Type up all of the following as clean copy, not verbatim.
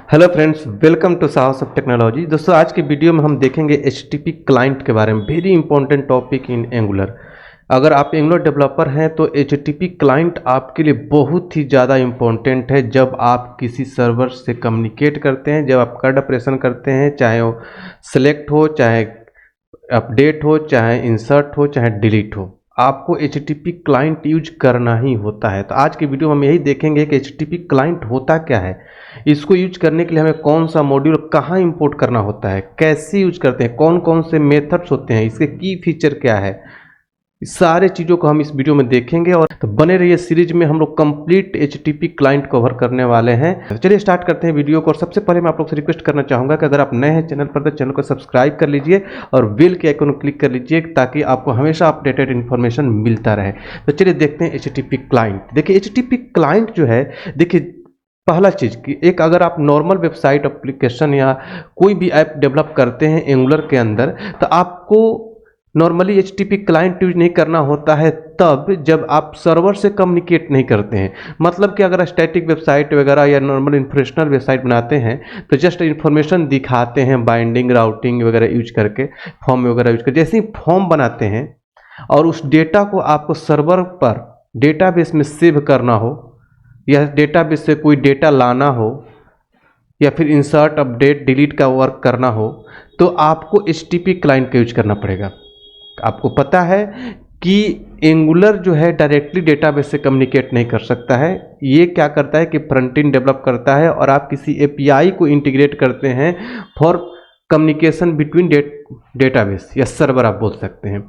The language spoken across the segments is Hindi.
हेलो फ्रेंड्स, वेलकम टू साहस ऑफ टेक्नोलॉजी। दोस्तों, आज के वीडियो में हम देखेंगे HTTP क्लाइंट के बारे में। Very important topic in angular. अगर आप एंगुलर डेवलपर हैं तो HTTP क्लाइंट आपके लिए बहुत ही ज़्यादा इंपॉर्टेंट है। जब आप किसी सर्वर से कम्युनिकेट करते हैं, जब आप CRUD ऑपरेशन करते हैं, चाहे वो सेलेक्ट हो, चाहे अपडेट हो, चाहे इंसर्ट हो, चाहे डिलीट हो, आपको HTTP क्लाइंट यूज करना ही होता है। तो आज के वीडियो में हम यही देखेंगे कि HTTP क्लाइंट होता क्या है, इसको यूज करने के लिए हमें कौन सा मॉड्यूल कहाँ इंपोर्ट करना होता है, कैसे यूज करते हैं, कौन कौन से मेथड्स होते हैं, इसके की फीचर क्या है, इस सारे चीज़ों को हम इस वीडियो में देखेंगे। और तो बने रहिए, सीरीज में हम लोग कंप्लीट HTTP क्लाइंट कवर करने वाले हैं। तो चलिए स्टार्ट करते हैं वीडियो को। और सबसे पहले मैं आप लोग से रिक्वेस्ट करना चाहूँगा कि अगर आप नए हैं चैनल पर तो चैनल को सब्सक्राइब कर लीजिए और बेल के आइकन को क्लिक कर लीजिए ताकि आपको हमेशा अपडेटेड इन्फॉर्मेशन मिलता रहे। तो चलिए देखते हैं HTTP क्लाइंट। देखिए, HTTP क्लाइंट जो है, देखिए पहला चीज़ कि एक अगर आप नॉर्मल वेबसाइट एप्लीकेशन या कोई भी ऐप डेवलप करते हैं एंगुलर के अंदर, तो आपको नॉर्मली HTTP क्लाइंट यूज नहीं करना होता है तब जब आप सर्वर से कम्युनिकेट नहीं करते हैं। मतलब कि अगर स्टैटिक वेबसाइट वगैरह या नॉर्मल इंफॉर्मेशनल वेबसाइट बनाते हैं तो जस्ट इंफॉर्मेशन दिखाते हैं बाइंडिंग राउटिंग वगैरह यूज करके, फॉर्म वगैरह यूज करके। जैसे ही फॉर्म बनाते हैं और उस डेटा को आपको सर्वर पर डेटाबेस में सेव करना हो या डेटाबेस से कोई डेटा लाना हो या फिर इंसर्ट अपडेट डिलीट का वर्क करना हो, तो आपको HTTP क्लाइंट का यूज करना पड़ेगा। आपको पता है कि एंगुलर जो है डायरेक्टली डेटाबेस से कम्युनिकेट नहीं कर सकता है। ये क्या करता है कि फ्रंट एंड डेवलप करता है और आप किसी API को इंटीग्रेट करते हैं फॉर कम्युनिकेशन बिटवीन डेटाबेस या सर्वर आप बोल सकते हैं।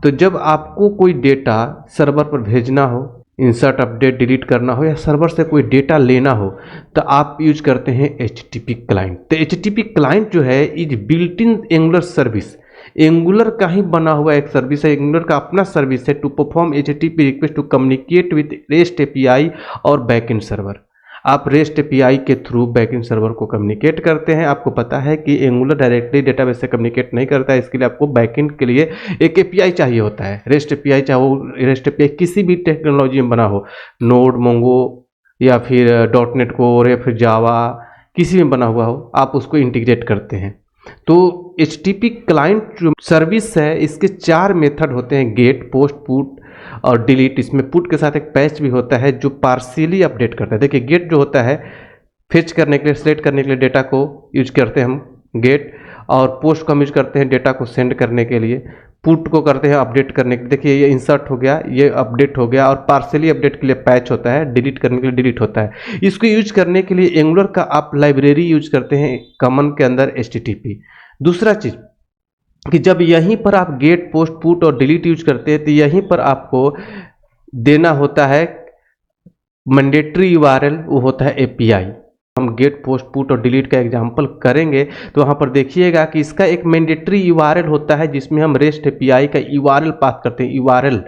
तो जब आपको कोई डेटा सर्वर पर भेजना हो, इंसर्ट अपडेट डिलीट करना हो या सर्वर से कोई डेटा लेना हो, तो आप यूज करते हैं HTTP क्लाइंट। तो HTTP क्लाइंट जो है is built in angular service. Angular का ही बना हुआ एक सर्विस है, एंगुलर का अपना सर्विस है to perform HTTP request to communicate with REST API और बैकएंड सर्वर। आप REST API के थ्रू बैकएंड सर्वर को कम्युनिकेट करते हैं। आपको पता है कि एंगुलर डायरेक्टली डेटाबेस से कम्युनिकेट नहीं करता है, इसके लिए आपको बैकएंड के लिए एक API चाहिए होता है। REST API, चाहे वो REST API किसी भी टेक्नोलॉजी में बना हो, नोड, मोंगो या फिर .NET कोर या फिर जावा, किसी में बना हुआ हो, आप उसको इंटीग्रेट करते हैं। तो HTTP क्लाइंट जो सर्विस है, इसके 4 मेथड होते हैं: गेट, पोस्ट, पुट और डिलीट। इसमें पुट के साथ एक पैच भी होता है जो पार्शियली अपडेट करता है। देखिए, गेट जो होता है फेच करने के लिए, सेलेक्ट करने के लिए डेटा को यूज करते हैं हम गेट, और पोस्ट को हम यूज करते हैं डेटा को सेंड करने के लिए, पुट को करते हैं अपडेट करने के लिए। देखिए, ये इंसर्ट हो गया, ये अपडेट हो गया, और पार्शियली अपडेट के लिए पैच होता है, डिलीट करने के लिए डिलीट होता है। इसको यूज करने के लिए एंगुलर का आप लाइब्रेरी यूज करते हैं कॉमन के अंदर HTTP। दूसरा चीज कि जब यहीं पर आप गेट, पोस्ट, पुट और डिलीट यूज करते हैं तो यहीं पर आपको देना होता है मैंडेटरी URL, वो होता है API। हम गेट, पोस्ट, पुट और डिलीट का एग्जांपल करेंगे तो वहाँ पर देखिएगा कि इसका एक मैंडेटरी URL होता है जिसमें हम REST API का URL पास करते हैं, URL।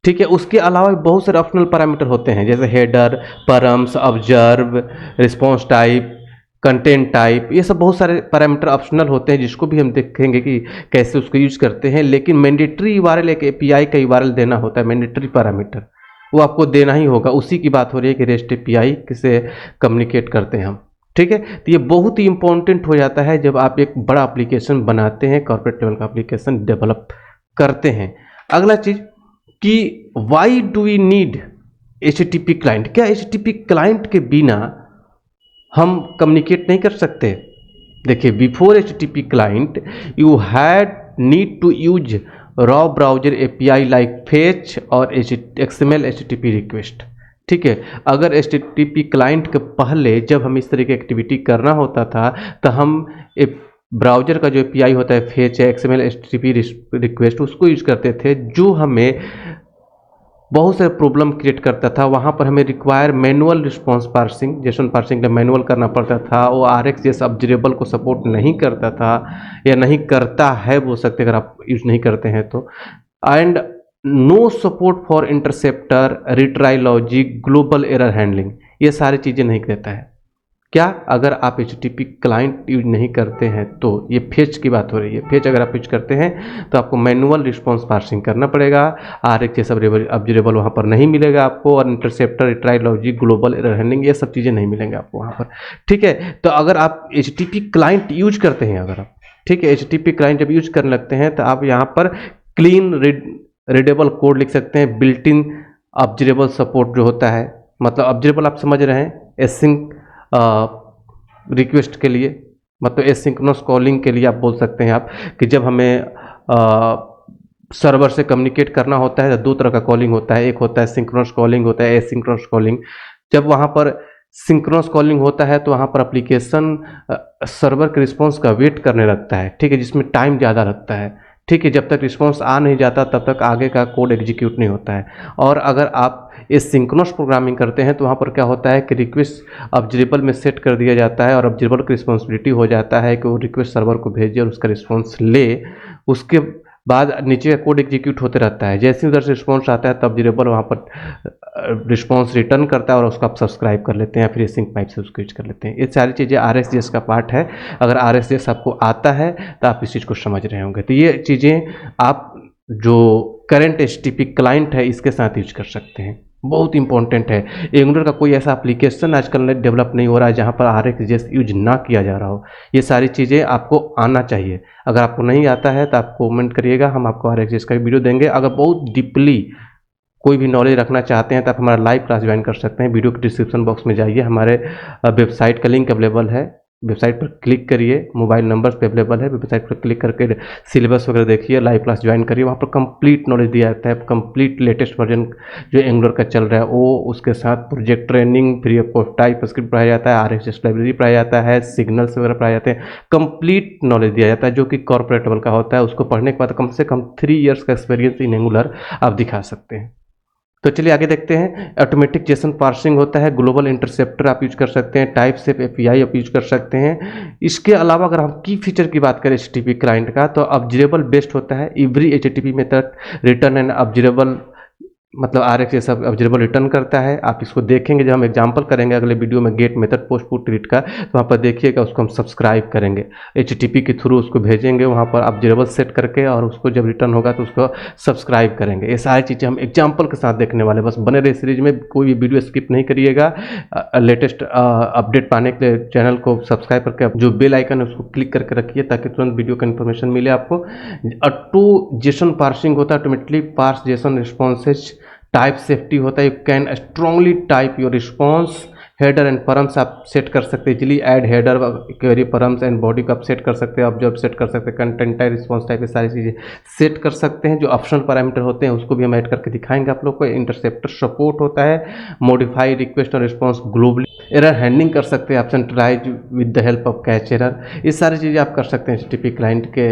ठीक है, उसके अलावा बहुत सारे ऑप्शनल पैरामीटर होते हैं जैसे header, params, observe, response type, content type. ये सब बहुत सारे पैरामीटर ऑप्शनल होते हैं जिसको भी हम देखेंगे कि कैसे उसको यूज करते हैं। लेकिन मैंडेटरी URL एक API का URL देना होता है, मैंडेटरी पैरामीटर, वो आपको देना ही होगा। उसी की बात हो रही है कि REST API किसे कम्युनिकेट करते हैं हम। ठीक है, तो ये बहुत ही इंपॉर्टेंट हो जाता है जब आप एक बड़ा एप्लीकेशन बनाते हैं, कॉर्पोरेट लेवल का एप्लीकेशन डेवलप करते हैं। अगला चीज कि why do we need HTTP client. क्या HTTP क्लाइंट के बिना हम कम्युनिकेट नहीं कर सकते? देखिए, before HTTP client you had need to use raw browser API like fetch और XML HTTP रिक्वेस्ट। ठीक है, अगर HTTP क्लाइंट के पहले जब हम इस तरह की एक्टिविटी करना होता था तो हम ब्राउजर का जो API होता है, फेच या XML HTTP रिक्वेस्ट, उसको यूज करते थे, जो हमें बहुत सारे प्रॉब्लम क्रिएट करता था। वहाँ पर हमें require manual response parsing, Jason parsing का मैनुअल करना पड़ता था। वो RxJS ऑब्जरेबल को सपोर्ट नहीं करता था या नहीं करता है, बोल सकते अगर आप यूज नहीं करते हैं तो। And no support for interceptor, retry logic, global error handling, ये सारी चीज़ें नहीं देता है। क्या, अगर आप HTTP क्लाइंट यूज नहीं करते हैं तो ये फेच की बात हो रही है। फेच अगर आप यूज करते हैं तो आपको मैनुअल रिस्पॉन्स पार्सिंग करना पड़ेगा। RxJS ऑब्जर्वेबल वहाँ पर नहीं मिलेगा आपको, और interceptor, retry logic, global error handling, ये सब चीज़ें नहीं मिलेंगे आपको वहाँ पर। ठीक है, तो अगर आप HTTP क्लाइंट यूज करते हैं, अगर आप, ठीक है, HTTP क्लाइंट जब यूज करने लगते हैं तो आप यहाँ पर क्लीन रीडेबल कोड लिख सकते हैं। बिल्ट इन ऑब्जर्वेबल सपोर्ट जो होता है, मतलब ऑब्जर्वेबल आप समझ रहे हैं, एसिंक रिक्वेस्ट के लिए, मतलब एसिंक्रोनस कॉलिंग के लिए आप बोल सकते हैं आप कि जब हमें सर्वर से कम्युनिकेट करना होता है तो दो तरह का कॉलिंग होता है। एक होता है सिंक्रोनस कॉलिंग, होता है एसिंक्रोनस कॉलिंग। जब वहाँ पर सिंक्रोनस कॉलिंग होता है तो वहाँ पर एप्लीकेशन सर्वर के रिस्पॉन्स का वेट करने लगता है, ठीक है, जिसमें टाइम ज़्यादा लगता है। ठीक है, जब तक रिस्पॉन्स आ नहीं जाता तब तक आगे का कोड एग्जीक्यूट नहीं होता है। और अगर आप इस सिंक्रोनस प्रोग्रामिंग करते हैं तो वहाँ पर क्या होता है कि रिक्वेस्ट ऑब्जर्वेबल में सेट कर दिया जाता है, और ऑब्जर्वेबल की रिस्पॉन्सिबिलिटी हो जाता है कि वो रिक्वेस्ट सर्वर को भेजे और उसका रिस्पॉन्स ले। उसके बाद नीचे का कोड एग्जीक्यूट होते रहता है। जैसे उधर से रिस्पॉन्स आता है तब ऑब्जर्वेबल वहाँ पर रिस्पॉन्स रिटर्न करता है और उसको आप सब्सक्राइब कर लेते हैं, फिर सिंक पाइप से उसको यूज कर लेते हैं। ये सारी चीज़ें RxJS का पार्ट है। अगर RxJS आपको आता है तो आप इस चीज़ को समझ रहे होंगे। तो ये चीज़ें आप जो करंट HTTP क्लाइंट है इसके साथ यूज कर सकते हैं, बहुत इंपॉर्टेंट है। एंगुलर का कोई ऐसा एप्लीकेशन आजकल डेवलप नहीं हो रहा है जहाँ पर RxJS यूज ना किया जा रहा हो। ये सारी चीज़ें आपको आना चाहिए। अगर आपको नहीं आता है तो आप कमेंट करिएगा, हम आपको RxJS का वीडियो देंगे। अगर बहुत डीपली कोई भी नॉलेज रखना चाहते हैं तो आप हमारा लाइव क्लास ज्वाइन कर सकते हैं। वीडियो के डिस्क्रिप्शन बॉक्स में जाइए, हमारे वेबसाइट का लिंक अवेलेबल है, वेबसाइट पर क्लिक करिए, मोबाइल नंबर्स पे अवेलेबल है, वेबसाइट पर क्लिक करके सिलेबस वगैरह देखिए, लाइव क्लास ज्वाइन करिए। वहाँ पर कंप्लीट नॉलेज दिया जाता है, कंप्लीट लेटेस्ट वर्जन जो एंगुलर का चल रहा है वो, उसके साथ project training, free of cost TypeScript पढ़ाया जाता है, RxJS लाइब्रेरी पढ़ाया जाता है, सिग्नल्स वगैरह पढ़ाए जाते हैं। कंप्लीट नॉलेज दिया जाता है जो कि कॉर्पोरेट लेवल का होता है। उसको पढ़ने के बाद कम से कम 3 इयर्स का एक्सपीरियंस इन एंगुलर आप दिखा सकते हैं। तो चलिए आगे देखते हैं। ऑटोमेटिक जेसन पार्सिंग होता है, ग्लोबल इंटरसेप्टर आप यूज कर सकते हैं, टाइप सेफ API आप यूज कर सकते हैं। इसके अलावा अगर हम की फीचर की बात करें HTTP क्लाइंट का, तो ऑब्जर्वेबल बेस्ड होता है। Every HTTP method return and observable, मतलब RxJS ऑब्जर्वेबल रिटर्न करता है। आप इसको देखेंगे जब हम एग्जांपल करेंगे अगले वीडियो में get method post put delete का, तो वहाँ पर देखिएगा उसको हम सब्सक्राइब करेंगे, HTTP के थ्रू उसको भेजेंगे वहाँ पर ऑब्जर्वेबल सेट करके, और उसको जब रिटर्न होगा तो उसको सब्सक्राइब करेंगे। ये सारी चीज़ें हम एग्जाम्पल के साथ देखने वाले, बस बने रहे सीरीज में, कोई भी वीडियो स्किप नहीं करिएगा। लेटेस्ट अपडेट पाने के लिए चैनल को सब्सक्राइब करके जो बेल आइकन है उसको क्लिक करके रखिए ताकि तुरंत वीडियो का इन्फॉर्मेशन मिले आपको। ऑटो जेसन पार्सिंग होता है, automatically parse JSON responses. Type safety होता है, you can strongly type your response. Header and params आप सेट कर सकते हैं, easily add header, query params and body को आप सेट कर सकते हैं, ऑब्जर्व सेट कर सकते हैं, कंटेंट टाइप, रिस्पॉन्स टाइप, ये सारी चीज़ें सेट कर सकते हैं। जो ऑप्शनल पैरामीटर होते हैं उसको भी हम ऐड करके दिखाएंगे आप लोग को। इंटरसेप्टर सपोर्ट होता है, मॉडिफाई रिक्वेस्ट और रिस्पॉन्स ग्लोबली, एरर हैंडलिंग कर सकते हैं आप, centralize with the help of catch error, ये सारी चीज़ें आप कर सकते हैं HTTP क्लाइंट के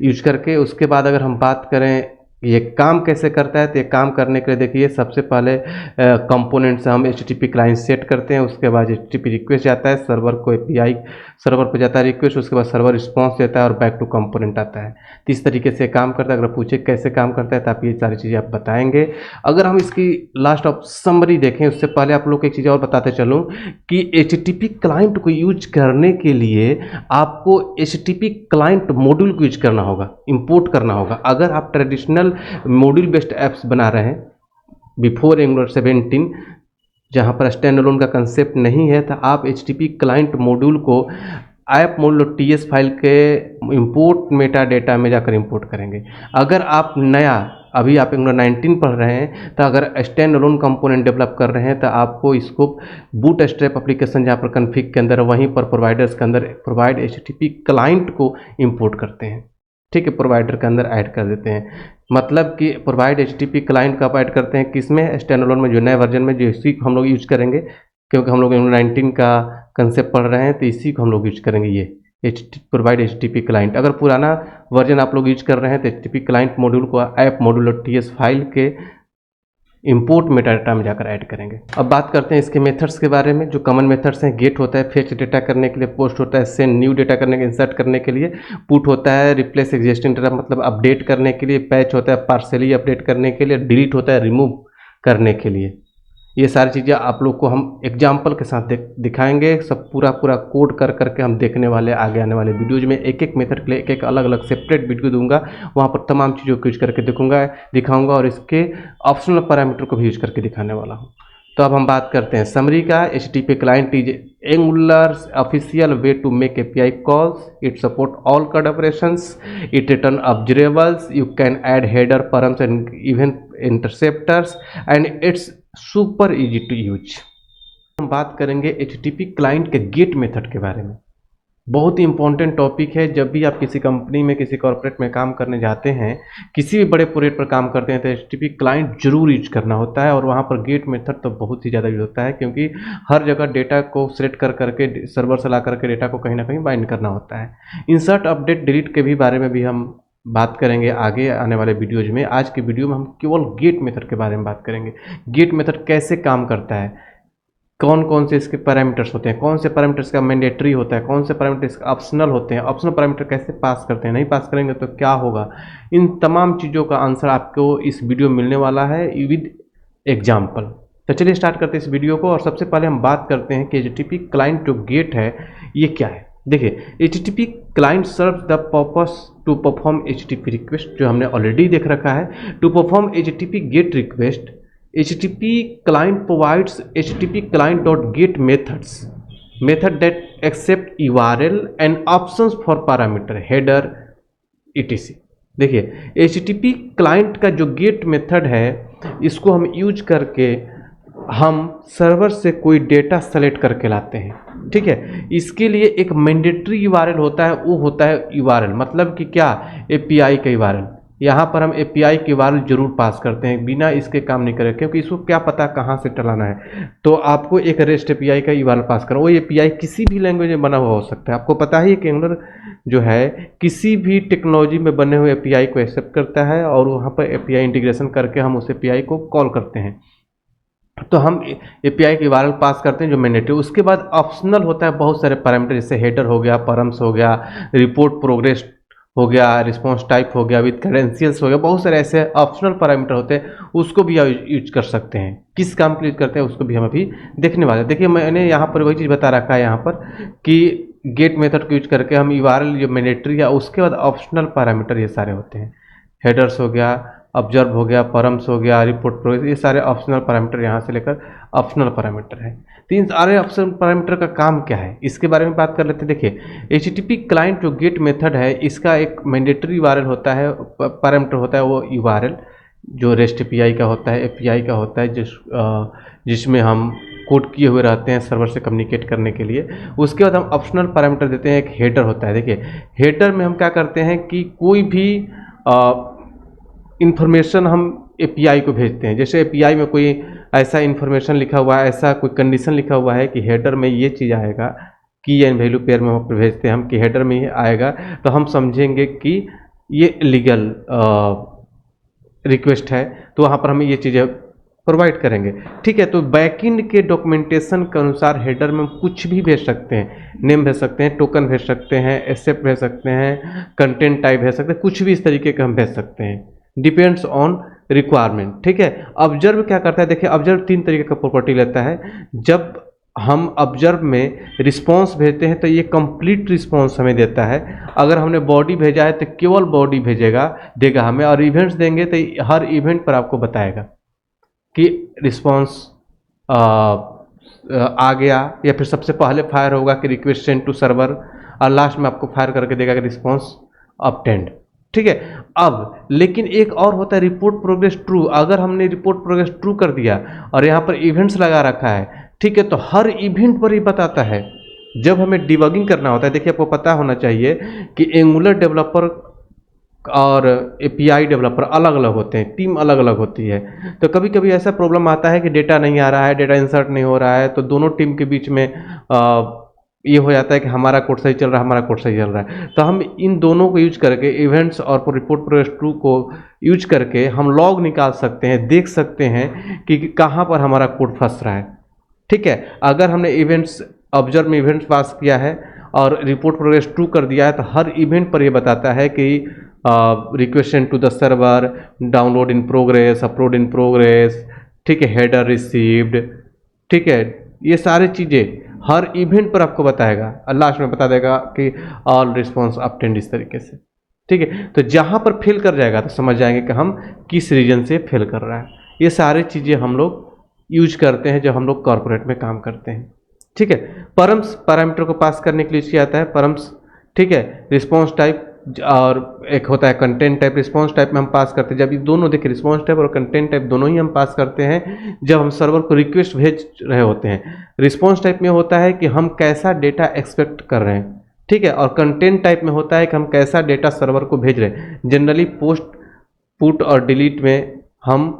यूज करके। उसके बाद अगर हम बात करें ये काम कैसे करता है, तो ये काम करने के लिए देखिए सबसे पहले कंपोनेंट से हम HTTP क्लाइंट सेट करते हैं। उसके बाद HTTP रिक्वेस्ट जाता है सर्वर को, API सर्वर पर जाता है रिक्वेस्ट, उसके बाद सर्वर रिस्पॉन्स देता है और बैक टू कंपोनेंट आता है। तो इस तरीके से काम करता है। अगर पूछे कैसे काम करता है तो आप ये सारी चीज़ें आप बताएंगे। अगर हम इसकी लास्ट ऑफ समरी देखें उससे पहले आप लोग को एक चीज़ और बताते चलूँ कि HTTP क्लाइंट को यूज करने के लिए आपको HTTP क्लाइंट मॉड्यूल को यूज करना होगा, इंपोर्ट करना होगा। अगर आप ट्रेडिशनल मॉड्यूल बेस्ड ऐप्स बना रहे हैं बिफोर एंगुलर 17, जहां पर स्टैंड अलोन का कंसेप्ट नहीं है, तो आप HTTP क्लाइंट मॉड्यूल को ऐप मॉड्यूल TS फाइल के इंपोर्ट मेटा डेटा में जाकर इंपोर्ट करेंगे। अगर आप नया अभी आप एंगुलर 19 पढ़ रहे हैं तो अगर स्टैंड अलोन कंपोनेंट डेवलप कर रहे हैं तो आपको इसको बूट स्ट्रैप एप्लीकेशन जहाँ पर कन्फिग के अंदर, वहीं पर प्रोवाइडर्स के अंदर प्रोवाइड HTTP क्लाइंट को इंपोर्ट करते हैं, ठीक है, प्रोवाइडर के अंदर ऐड कर देते हैं। मतलब कि प्रोवाइड HTTP क्लाइंट का आप ऐड करते हैं किसमें, स्टैंड अलोन में, जो नए वर्जन में, जो इसी को हम लोग यूज करेंगे क्योंकि हम लोग 19 का कंसेप्ट पढ़ रहे हैं तो इसी को हम लोग यूज करेंगे, ये प्रोवाइड HTTP क्लाइंट। अगर पुराना वर्जन आप लोग यूज कर रहे हैं तो HTTP क्लाइंट मॉड्यूल को ऐप मॉड्यूल और TS फाइल के इंपोर्ट मेटाडाटा में जाकर ऐड करेंगे। अब बात करते हैं इसके मेथड्स के बारे में। जो कॉमन मेथड्स हैं, गेट होता है फेच डेटा करने के लिए, पोस्ट होता है सेंड न्यू डेटा करने के, इंसर्ट करने के लिए, पुट होता है रिप्लेस एग्जिस्टिंग डेटा मतलब अपडेट करने के लिए, पैच होता है पार्सली अपडेट करने के लिए, डिलीट होता है रिमूव करने के लिए। ये सारी चीज़ें आप लोग को हम एग्जाम्पल के साथ दिखाएंगे। सब पूरा कोड कर करके हम देखने वाले आगे आने वाले वीडियोज में। एक एक मेथड के लिए एक एक अलग अलग सेपरेट वीडियो दूंगा, वहाँ पर तमाम चीज़ों को यूज करके दिखाऊंगा और इसके ऑप्शनल पैरामीटर को भी यूज करके दिखाने वाला हूँ। तो अब हम बात करते हैं समरी का। HTTP client is Angular official way to make API calls. It support all CRUD operations. It return observables. You can add header, params and even interceptors and it's super easy to use. हम बात करेंगे HTTP क्लाइंट के गेट मेथड के बारे में। बहुत ही इंपॉर्टेंट टॉपिक है। जब भी आप किसी कंपनी में, किसी कॉर्पोरेट में काम करने जाते हैं, किसी भी बड़े प्रोजेक्ट पर काम करते हैं, तो HTTP क्लाइंट जरूर यूज करना होता है। और वहाँ पर गेट मेथड तो बहुत ही ज़्यादा यूज होता है, क्योंकि हर जगह डेटा को सेलेक्ट कर करके सर्वर से ला करके डेटा को कहीं ना कहीं बाइंड करना होता है। इंसर्ट, अपडेट, डिलीट के भी बारे में भी हम बात करेंगे आगे आने वाले वीडियोज में। आज के वीडियो में हम केवल गेट मेथड के बारे में बात करेंगे। गेट मेथड कैसे काम करता है, कौन कौन से इसके पैरामीटर्स होते हैं, कौन से पैरामीटर्स का मैंडेटरी होता है, कौन से पैरामीटर्स ऑप्शनल होते हैं, ऑप्शनल पैरामीटर कैसे पास करते हैं, नहीं पास करेंगे तो क्या होगा। इन तमाम चीज़ों का आंसर आपको इस वीडियो में मिलने वाला है विद एग्जाम्पल। तो चलिए स्टार्ट करते हैं इस वीडियो को। और सबसे पहले हम बात करते हैं कि HTTP क्लाइंट जो गेट है ये क्या है। देखिए, HTTP client serve the purpose to perform HTTP request, जो हमने ऑलरेडी देख रखा है। To perform HTTP get request, HTTP client provides HTTP client.get method that accept URL and options for parameter, header, etc. देखिए, HTTP client का जो गेट मेथड है, इसको हम यूज करके हम सर्वर से कोई डेटा सेलेक्ट करके लाते हैं। ठीक है, इसके लिए एक मैंडेटरी URL होता है, वो होता है URL, मतलब कि क्या, API का URL। यहाँ पर हम API की URL जरूर पास करते हैं, बिना इसके काम नहीं करें, क्योंकि इसको क्या पता कहाँ से चलाना है। तो आपको एक REST API का URL पास करो। वो API किसी भी लैंग्वेज में बना हुआ हो सकता है। आपको पता है कि एंगुलर जो है किसी भी टेक्नोलॉजी में बने हुए API को एक्सेप्ट करता है, और वहाँ पर API इंटीग्रेशन करके हम उस API को कॉल करते हैं। तो हम API की URL पास करते हैं जो मैंडेटरी। उसके बाद ऑप्शनल होता है बहुत सारे पैरामीटर, जैसे हेडर हो गया, परम्स हो गया, रिपोर्ट प्रोग्रेस हो गया, रिस्पॉन्स टाइप हो गया, विद क्रेडेंशियल्स हो गया। बहुत सारे ऐसे ऑप्शनल पैरामीटर होते हैं, उसको भी यूज कर सकते हैं। किस काम के लिए यूज करते हैं उसको भी हम अभी देखने वाले हैं। देखिए, मैंने यहाँ पर वही चीज़ बता रखा है यहाँ पर कि गेट मेथड को यूज करके हम URL जो मैंडेटरी है, उसके बाद ऑप्शनल पैरामीटर ये सारे होते हैं। हेडर्स हो गया, ऑब्जर्व हो गया, परम्स हो गया, रिपोर्ट प्रोग्रेस, ये सारे ऑप्शनल पैरामीटर यहाँ से लेकर ऑप्शनल पैरामीटर है। तो इन सारे ऑप्शनल पैरामीटर का काम क्या है, इसके बारे में बात कर लेते हैं। देखिए, HTTP क्लाइंट जो गेट मेथड है, इसका एक मैंडेटरी URL होता है, पैरामीटर होता है वो URL, जो REST API का होता है, API का होता है, जिसमें हम कोड किए हुए रहते हैं सर्वर से कम्युनिकेट करने के लिए। उसके बाद हम ऑप्शनल पैरामीटर देते हैं, एक हेडर होता है। देखिए, हेडर में हम क्या करते हैं कि कोई भी इन्फॉर्मेशन हम API को भेजते हैं। जैसे API में कोई ऐसा इन्फॉर्मेशन लिखा हुआ है, ऐसा कोई कंडीशन लिखा हुआ है कि हेडर में ये चीज़ आएगा, की एंड वैल्यू पेयर में हम भेजते हैं हम कि हेडर में ये आएगा, तो हम समझेंगे कि ये लीगल रिक्वेस्ट है, तो वहाँ पर हम ये चीज़ें प्रोवाइड करेंगे। ठीक है, तो बैकएंड के डॉक्यूमेंटेशन के अनुसार हेडर में हम कुछ भी भेज सकते हैं। नेम भेज सकते हैं, टोकन भेज सकते हैं, एक्सेप्ट भेज सकते हैं, कंटेंट टाइप भेज सकते हैं, कुछ भी इस तरीके का हम भेज सकते हैं, डिपेंड्स ऑन रिक्वायरमेंट। ठीक है, ऑब्जर्व क्या करता है, देखिए ऑब्जर्व 3 तरीके का प्रॉपर्टी लेता है। जब हम ऑब्जर्व में रिस्पॉन्स भेजते हैं तो ये कंप्लीट रिस्पॉन्स हमें देता है। अगर हमने बॉडी भेजा है तो केवल बॉडी देगा हमें, और इवेंट्स देंगे तो हर इवेंट पर आपको बताएगा कि रिस्पॉन्स आ गया, या फिर सबसे पहले फायर होगा कि रिक्वेस्ट सेंड टू सर्वर, और लास्ट में आपको फायर करके देगा कि रिस्पॉन्स ऑब्टेन्ड। ठीक है, अब लेकिन एक और होता है रिपोर्ट प्रोग्रेस ट्रू। अगर हमने रिपोर्ट प्रोग्रेस ट्रू कर दिया और यहाँ पर इवेंट्स लगा रखा है, ठीक है, तो हर इवेंट पर ही बताता है। जब हमें डिबगिंग करना होता है, देखिए आपको पता होना चाहिए कि एंगुलर डेवलपर और API डेवलपर अलग अलग होते हैं, टीम अलग अलग होती है। तो कभी कभी ऐसा प्रॉब्लम आता है कि डेटा नहीं आ रहा है, डेटा इंसर्ट नहीं हो रहा है, तो दोनों टीम के बीच में ये हो जाता है कि हमारा कोड सही चल रहा है, हमारा कोड सही चल रहा है। तो हम इन दोनों को यूज करके, इवेंट्स और रिपोर्ट प्रोग्रेस ट्रू को यूज करके हम लॉग निकाल सकते हैं, देख सकते हैं कि कहाँ पर हमारा कोड फंस रहा है। ठीक है, अगर हमने इवेंट्स ऑब्जर्व में इवेंट्स पास किया है और रिपोर्ट प्रोग्रेस ट्रू कर दिया है, तो हर इवेंट पर ये बताता है कि request to the server, download in progress, upload in progress, ठीक है, हेडर रिसीव्ड, ठीक है, ये सारी चीज़ें हर इवेंट पर आपको बताएगा और लास्ट में बता देगा कि ऑल रिस्पॉन्स अपटेंड इस तरीके से। ठीक है, तो जहाँ पर फेल कर जाएगा तो समझ जाएंगे कि हम किस रीजन से फेल कर रहा है। ये सारी चीज़ें हम लोग यूज करते हैं जब हम लोग कॉर्पोरेट में काम करते हैं। ठीक है, परम्स पैरामीटर को पास करने के लिए किया जाता है परम्स। ठीक है, रिस्पॉन्स टाइप और एक होता है कंटेंट टाइप। रिस्पॉन्स टाइप में हम पास करते हैं जब ये दोनों, देखिए रिस्पॉन्स टाइप और कंटेंट टाइप दोनों ही हम पास करते हैं जब हम सर्वर को रिक्वेस्ट भेज रहे होते हैं। रिस्पॉन्स टाइप में होता है कि हम कैसा डेटा एक्सपेक्ट कर रहे हैं। ठीक है, और कंटेंट टाइप में होता है कि हम कैसा डेटा सर्वर को भेज रहे हैं। जनरली पोस्ट, पुट और डिलीट में हम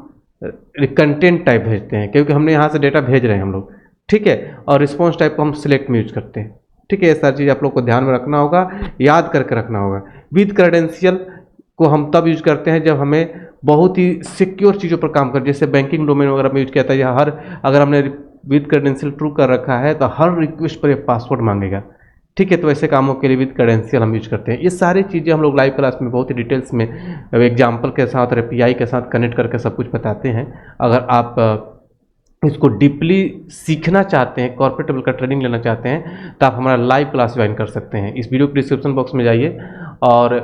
कंटेंट टाइप भेजते हैं क्योंकि हमने यहाँ से डेटा भेज रहे हैं हम लोग। ठीक है, और रिस्पॉन्स टाइप को हम सिलेक्ट में यूज करते हैं। ठीक है, ये सारी चीज़ आप लोग को ध्यान में रखना होगा, याद करके रखना होगा। विद क्रेडेंशियल को हम तब यूज करते हैं जब हमें बहुत ही सिक्योर चीज़ों पर काम कर, जैसे बैंकिंग डोमेन वगैरह में यूज किया था, या अगर हमने विद क्रेडेंशियल ट्रू कर रखा है तो हर रिक्वेस्ट पर एक पासवर्ड मांगेगा। ठीक है, तो ऐसे कामों के लिए विद क्रेडेंशियल हम यूज करते हैं। ये सारी चीज़ें हम लोग लाइव क्लास में बहुत ही डिटेल्स में एग्जाम्पल के साथ और API के साथ कनेक्ट करके सब कुछ बताते हैं। अगर आप इसको डीपली सीखना चाहते हैं, कॉर्पोरेट लेवल का ट्रेनिंग लेना चाहते हैं, तो आप हमारा लाइव क्लास ज्वाइन कर सकते हैं। इस वीडियो के डिस्क्रिप्शन बॉक्स में जाइए और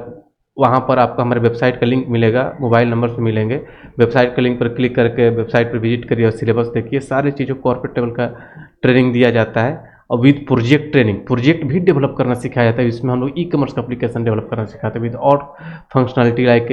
वहाँ पर आपको हमारे वेबसाइट का लिंक मिलेगा, मोबाइल नंबर से मिलेंगे। वेबसाइट के लिंक पर क्लिक करके वेबसाइट पर विजिट करिए और सिलेबस देखिए। सारी चीज़ों कॉर्पोरेट लेवल का ट्रेनिंग दिया जाता है और विद प्रोजेक्ट ट्रेनिंग, प्रोजेक्ट भी डेवलप करना सिखाया जाता है। इसमें हम लोग ई-कॉमर्स का एप्लीकेशन डेवलप करना सिखाते हैं विद और functionality like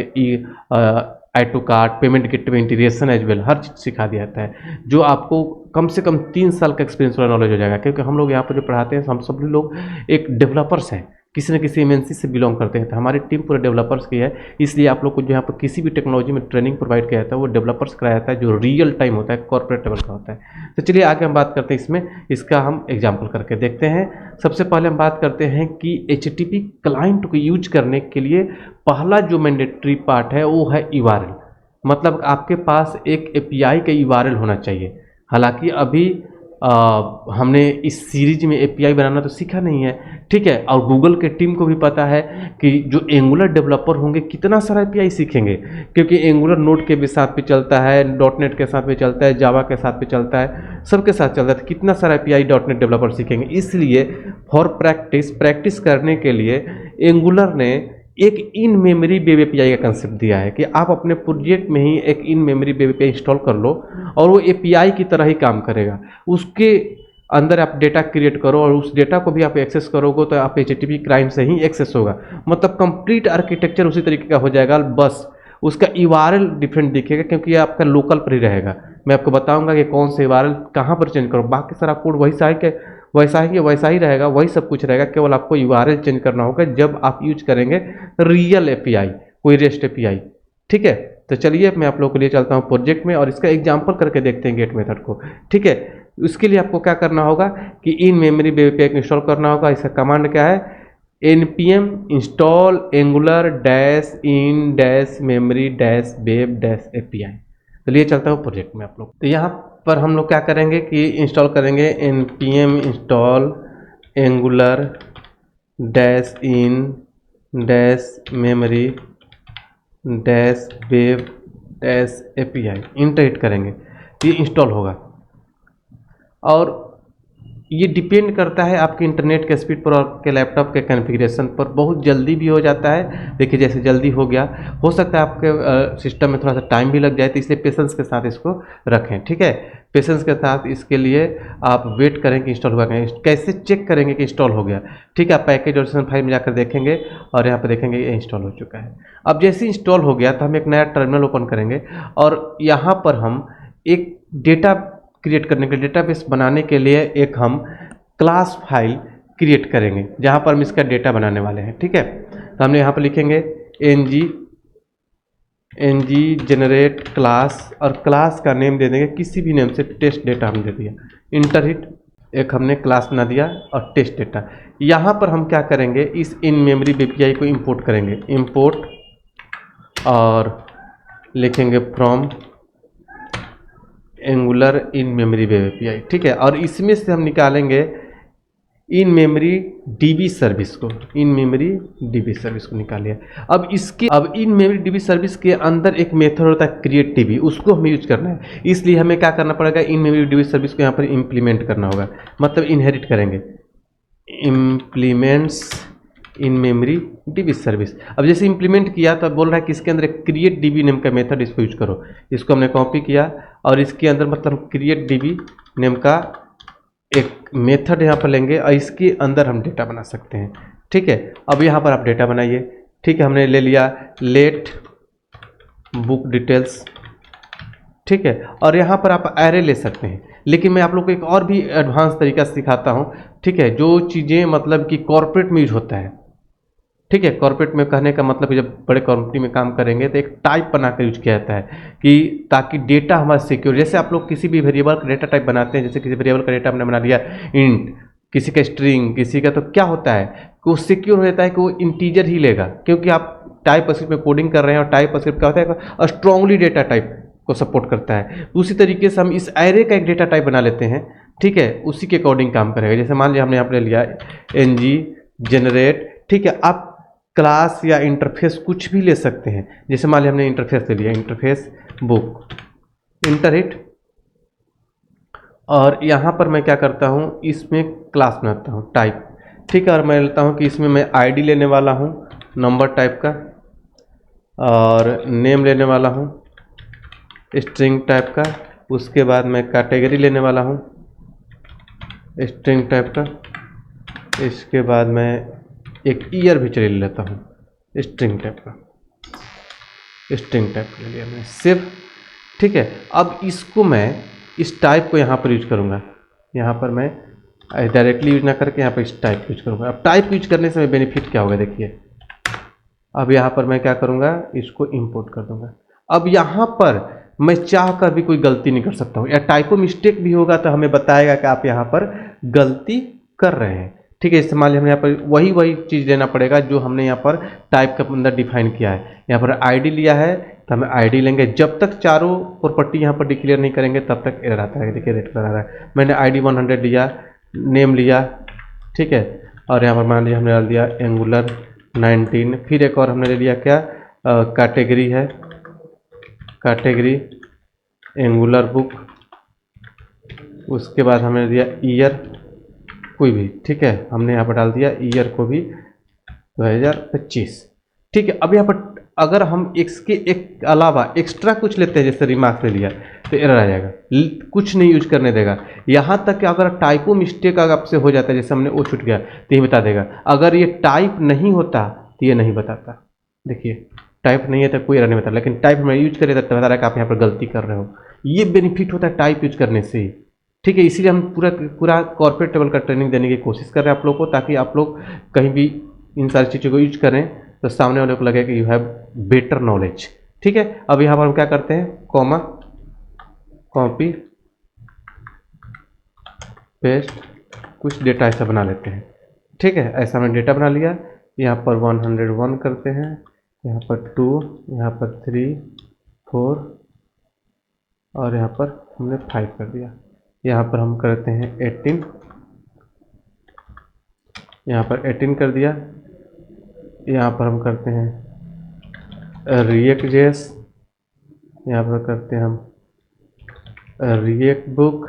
add to cart, payment gateway integration as well, हर चीज़ सिखा दिया जाता है जो आपको कम से कम 3 साल का एक्सपीरियंस वाला नॉलेज हो जाएगा। क्योंकि हम लोग यहाँ पर जो पढ़ाते हैं हम सब लोग एक डेवलपर्स हैं, किसी न किसी MNC से बिलोंग करते हैं, तो हमारी टीम पूरे डेवलपर्स की है। इसलिए आप लोग को जो यहाँ पर किसी भी टेक्नोलॉजी में ट्रेनिंग प्रोवाइड किया जाता है वो डेवलपर्स कराया जाता है, जो रियल टाइम होता है, कॉर्पोरेट लेवल का होता है। तो चलिए आगे हम बात करते हैं इसमें, इसका हम एग्जाम्पल करके देखते हैं। सबसे पहले हम बात करते हैं कि HTTP क्लाइंट को यूज करने के लिए पहला जो मैंडेटरी पार्ट है वो है URL। मतलब आपके पास एक API का URL होना चाहिए। हालांकि अभी हमने इस सीरीज में API बनाना तो सीखा नहीं है। ठीक है, और गूगल के टीम को भी पता है कि जो एंगुलर डेवलपर होंगे कितना सारा API सीखेंगे, क्योंकि एंगुलर नोड के भी साथ पे चलता है, .NET के साथ पे चलता है, जावा के साथ पे चलता है, सबके साथ चलता है। तो कितना सारा API .NET डेवलपर सीखेंगे। इसलिए फॉर प्रैक्टिस करने के लिए एंगुलर ने एक इन मेमोरी वेब API का कंसेप्ट दिया है कि आप अपने प्रोजेक्ट में ही एक in memory web API install कर लो और वो API की तरह ही काम करेगा। उसके अंदर आप डेटा क्रिएट करो और उस डेटा को भी आप एक्सेस करोगे तो आप HTTP क्लाइंट से ही एक्सेस होगा। मतलब कंप्लीट आर्किटेक्चर उसी तरीके का हो जाएगा, बस उसका URL डिफरेंट दिखेगा क्योंकि ये आपका लोकल पर ही रहेगा। मैं आपको बताऊंगा कि कौन से URL कहाँ पर चेंज करो, बाकी सारा कोड वैसा ही रहेगा, वही सब कुछ रहेगा। केवल आपको URL चेंज करना होगा जब आप यूज करेंगे रियल API, कोई REST API। ठीक है, तो चलिए मैं आप लोगों के लिए चलता हूँ प्रोजेक्ट में और इसका एग्जाम्पल करके देखते हैं गेट मेथड को। ठीक है, उसके लिए आपको क्या करना होगा कि इन मेमोरी वेब API को इंस्टॉल करना होगा। इसका कमांड क्या है, npm install angular -in -memory -web -API। तो लिए चलता हूँ प्रोजेक्ट में आप लोग। तो यहाँ पर हम लोग क्या करेंगे कि इंस्टॉल करेंगे npm install angular -in -memory -web -API, inter hit करेंगे तो ये इंस्टॉल होगा। और ये डिपेंड करता है आपके इंटरनेट के स्पीड पर और आपके लैपटॉप के कॉन्फ़िगरेशन पर। बहुत जल्दी भी हो जाता है, देखिए जैसे जल्दी हो गया, हो सकता है आपके सिस्टम में थोड़ा सा टाइम भी लग जाए, तो इसलिए पेशेंस के साथ इसको रखें। ठीक है, पेशेंस के साथ इसके लिए आप वेट करें कि इंस्टॉल हुआ करें। कैसे चेक करेंगे कि इंस्टॉल हो गया, ठीक है, आप पैकेज और फाइल में जाकर देखेंगे और यहाँ पर देखेंगे ये इंस्टॉल हो चुका है। अब जैसे इंस्टॉल हो गया तो हम एक नया टर्मिनल ओपन करेंगे और यहाँ पर हम एक डेटा क्रिएट करने के, डेटाबेस बनाने के लिए एक हम क्लास फाइल क्रिएट करेंगे जहाँ पर हम इसका डेटा बनाने वाले हैं। ठीक है, तो हमने यहाँ पर लिखेंगे ng जनरेट क्लास और क्लास का नेम दे देंगे किसी भी नेम से, टेस्ट डेटा हम दे दिया, इंटर हिट, एक हमने क्लास बना दिया और टेस्ट डेटा। यहाँ पर हम क्या करेंगे, इस इन मेमोरी API को इंपोर्ट करेंगे, इंपोर्ट और लिखेंगे from angular in memory web API। ठीक है, और इसमें से हम निकालेंगे इन मेमोरी डीबी सर्विस को, इन मेमोरी डीबी सर्विस को निकालिए। अब इन मेमोरी डीबी सर्विस के अंदर एक मेथड होता है क्रिएट डीबी, उसको हमें यूज करना है। इसलिए हमें क्या करना पड़ेगा, इन मेमोरी डीबी सर्विस को यहाँ पर इम्प्लीमेंट करना होगा, मतलब इनहेरिट करेंगे, implements in memory dB service. अब जैसे इंप्लीमेंट किया तो बोल रहा है कि इसके अंदर क्रिएट डीबी नेम का मेथड, इसको यूज करो। इसको हमने कॉपी किया और इसके अंदर मतलब क्रिएट डीबी नेम का एक मेथड यहाँ पर लेंगे और इसके अंदर हम डेटा बना सकते हैं। ठीक है, अब यहाँ पर आप डेटा बनाइए। ठीक है, हमने ले लिया लेट बुक डिटेल्स। ठीक है, और यहाँ पर आप एरे ले सकते हैं, लेकिन मैं आप लोग को एक और भी एडवांस तरीका सिखाता हूँ। ठीक है, जो चीज़ें मतलब कि कॉर्पोरेट में यूज होता है। ठीक है, कॉर्पोरेट में कहने का मतलब जब बड़े कंपनी में काम करेंगे तो एक टाइप बनाकर यूज किया जाता है कि ताकि डेटा हमारा सिक्योर, जैसे आप लोग किसी भी वेरिएबल का डेटा टाइप बनाते हैं, जैसे किसी वेरिएबल का डेटा हमने बना लिया इंट, किसी का स्ट्रिंग, किसी का, तो क्या होता है कि वो सिक्योर हो जाता है कि वो इंटीजर ही लेगा, क्योंकि आप टाइप स्क्रिप्ट में कोडिंग कर रहे हैं और टाइप स्क्रिप्ट क्या होता है स्ट्रांगली डेटा टाइप को सपोर्ट करता है। उसी तरीके से हम इस एरे का एक डेटा टाइप बना लेते हैं। ठीक है, उसी के अकॉर्डिंग काम करेगा। जैसे मान लिया हमने यहाँ पर लिया ng जनरेट। ठीक है, आप क्लास या इंटरफेस कुछ भी ले सकते हैं। जैसे मान लिया हमने इंटरफेस ले लिया, इंटरफेस बुक, इंटर हिट, और यहाँ पर मैं क्या करता हूँ, इसमें क्लास बनाता हूँ टाइप। ठीक है, और मैं लेता हूँ कि इसमें मैं आईडी लेने वाला हूँ नंबर टाइप का, और नेम लेने वाला हूँ स्ट्रिंग टाइप का। उसके बाद मैं कैटेगरी लेने वाला हूँ स्ट्रिंग टाइप का। इसके बाद मैं एक ईयर भी चले लेता हूँ स्ट्रिंग टाइप का, स्ट्रिंग टाइप ले लिया मैं सिर्फ। ठीक है, अब इसको मैं इस टाइप को यहाँ पर यूज करूँगा। यहाँ पर मैं डायरेक्टली यूज ना करके यहाँ पर इस टाइप यूज करूँगा। अब टाइप यूज करने से बेनिफिट क्या होगा, देखिए। अब यहाँ पर मैं क्या करूँगा, इसको इंपोर्ट कर दूँगा। अब यहाँ पर मैं चाह कर भी कोई गलती नहीं कर सकता हूँ, या टाइपो मिस्टेक भी होगा तो हमें बताएगा कि आप यहाँ पर गलती कर रहे हैं। ठीक है, इस्तेमाल हमें यहाँ पर वही चीज़ लेना पड़ेगा जो हमने यहाँ पर टाइप के अंदर डिफाइन किया है। यहाँ पर आईडी लिया है तो हमें आईडी लेंगे। जब तक चारों प्रॉपर्टी यहाँ पर डिक्लेयर नहीं करेंगे तब तक एरर आता है। देखिए रेड कलर आ रहा है। मैंने आईडी 100 लिया, नेम लिया। ठीक है, और यहाँ पर मान लिया हमने डाल दिया एंगुलर 19। फिर एक और हमने ले लिया क्या, कैटेगरी है, कैटेगरी एंगुलर बुक। उसके बाद हमने दिया ईयर कोई भी। ठीक है, हमने यहाँ पर डाल दिया ईयर को भी 2025। ठीक है, अब यहाँ पर अगर हम इसके एक अलावा एक्स्ट्रा कुछ लेते हैं, जैसे रिमार्क्स ले लिया, तो एरर आ जाएगा, कुछ नहीं यूज करने देगा। यहाँ तक कि अगर टाइपो मिस्टेक अगर आपसे हो जाता है, जैसे हमने वो छूट गया तो ये बता देगा। अगर ये टाइप नहीं होता तो ये नहीं बताता। देखिए टाइप नहीं है तो कोई एरर नहीं बताता, लेकिन टाइप में यूज करें तो बता रहा है कि आप यहाँ पर गलती कर रहे हो। ये बेनिफिट होता है टाइप यूज करने से। ठीक है, इसीलिए हम पूरा कॉर्पोरेट लेवल का ट्रेनिंग देने की कोशिश कर रहे हैं आप लोग को, ताकि आप लोग कहीं भी इन सारी चीज़ों को यूज करें तो सामने वाले को लगे कि यू हैव बेटर नॉलेज। ठीक है, अब यहाँ पर हम क्या करते हैं, कॉमा, कॉपी पेस्ट, कुछ डेटा ऐसा बना लेते हैं। ठीक है, ऐसा हमने डेटा बना लिया। यहाँ पर 101 करते हैं, यहाँ पर 2, यहाँ पर 3, 4, और यहाँ पर हमने 5 कर दिया। यहाँ पर हम करते हैं 18, यहाँ पर 18 कर दिया। यहाँ पर हम करते हैं रिएक्ट जेएस, यहाँ पर करते हैं हम रिएक्ट बुक,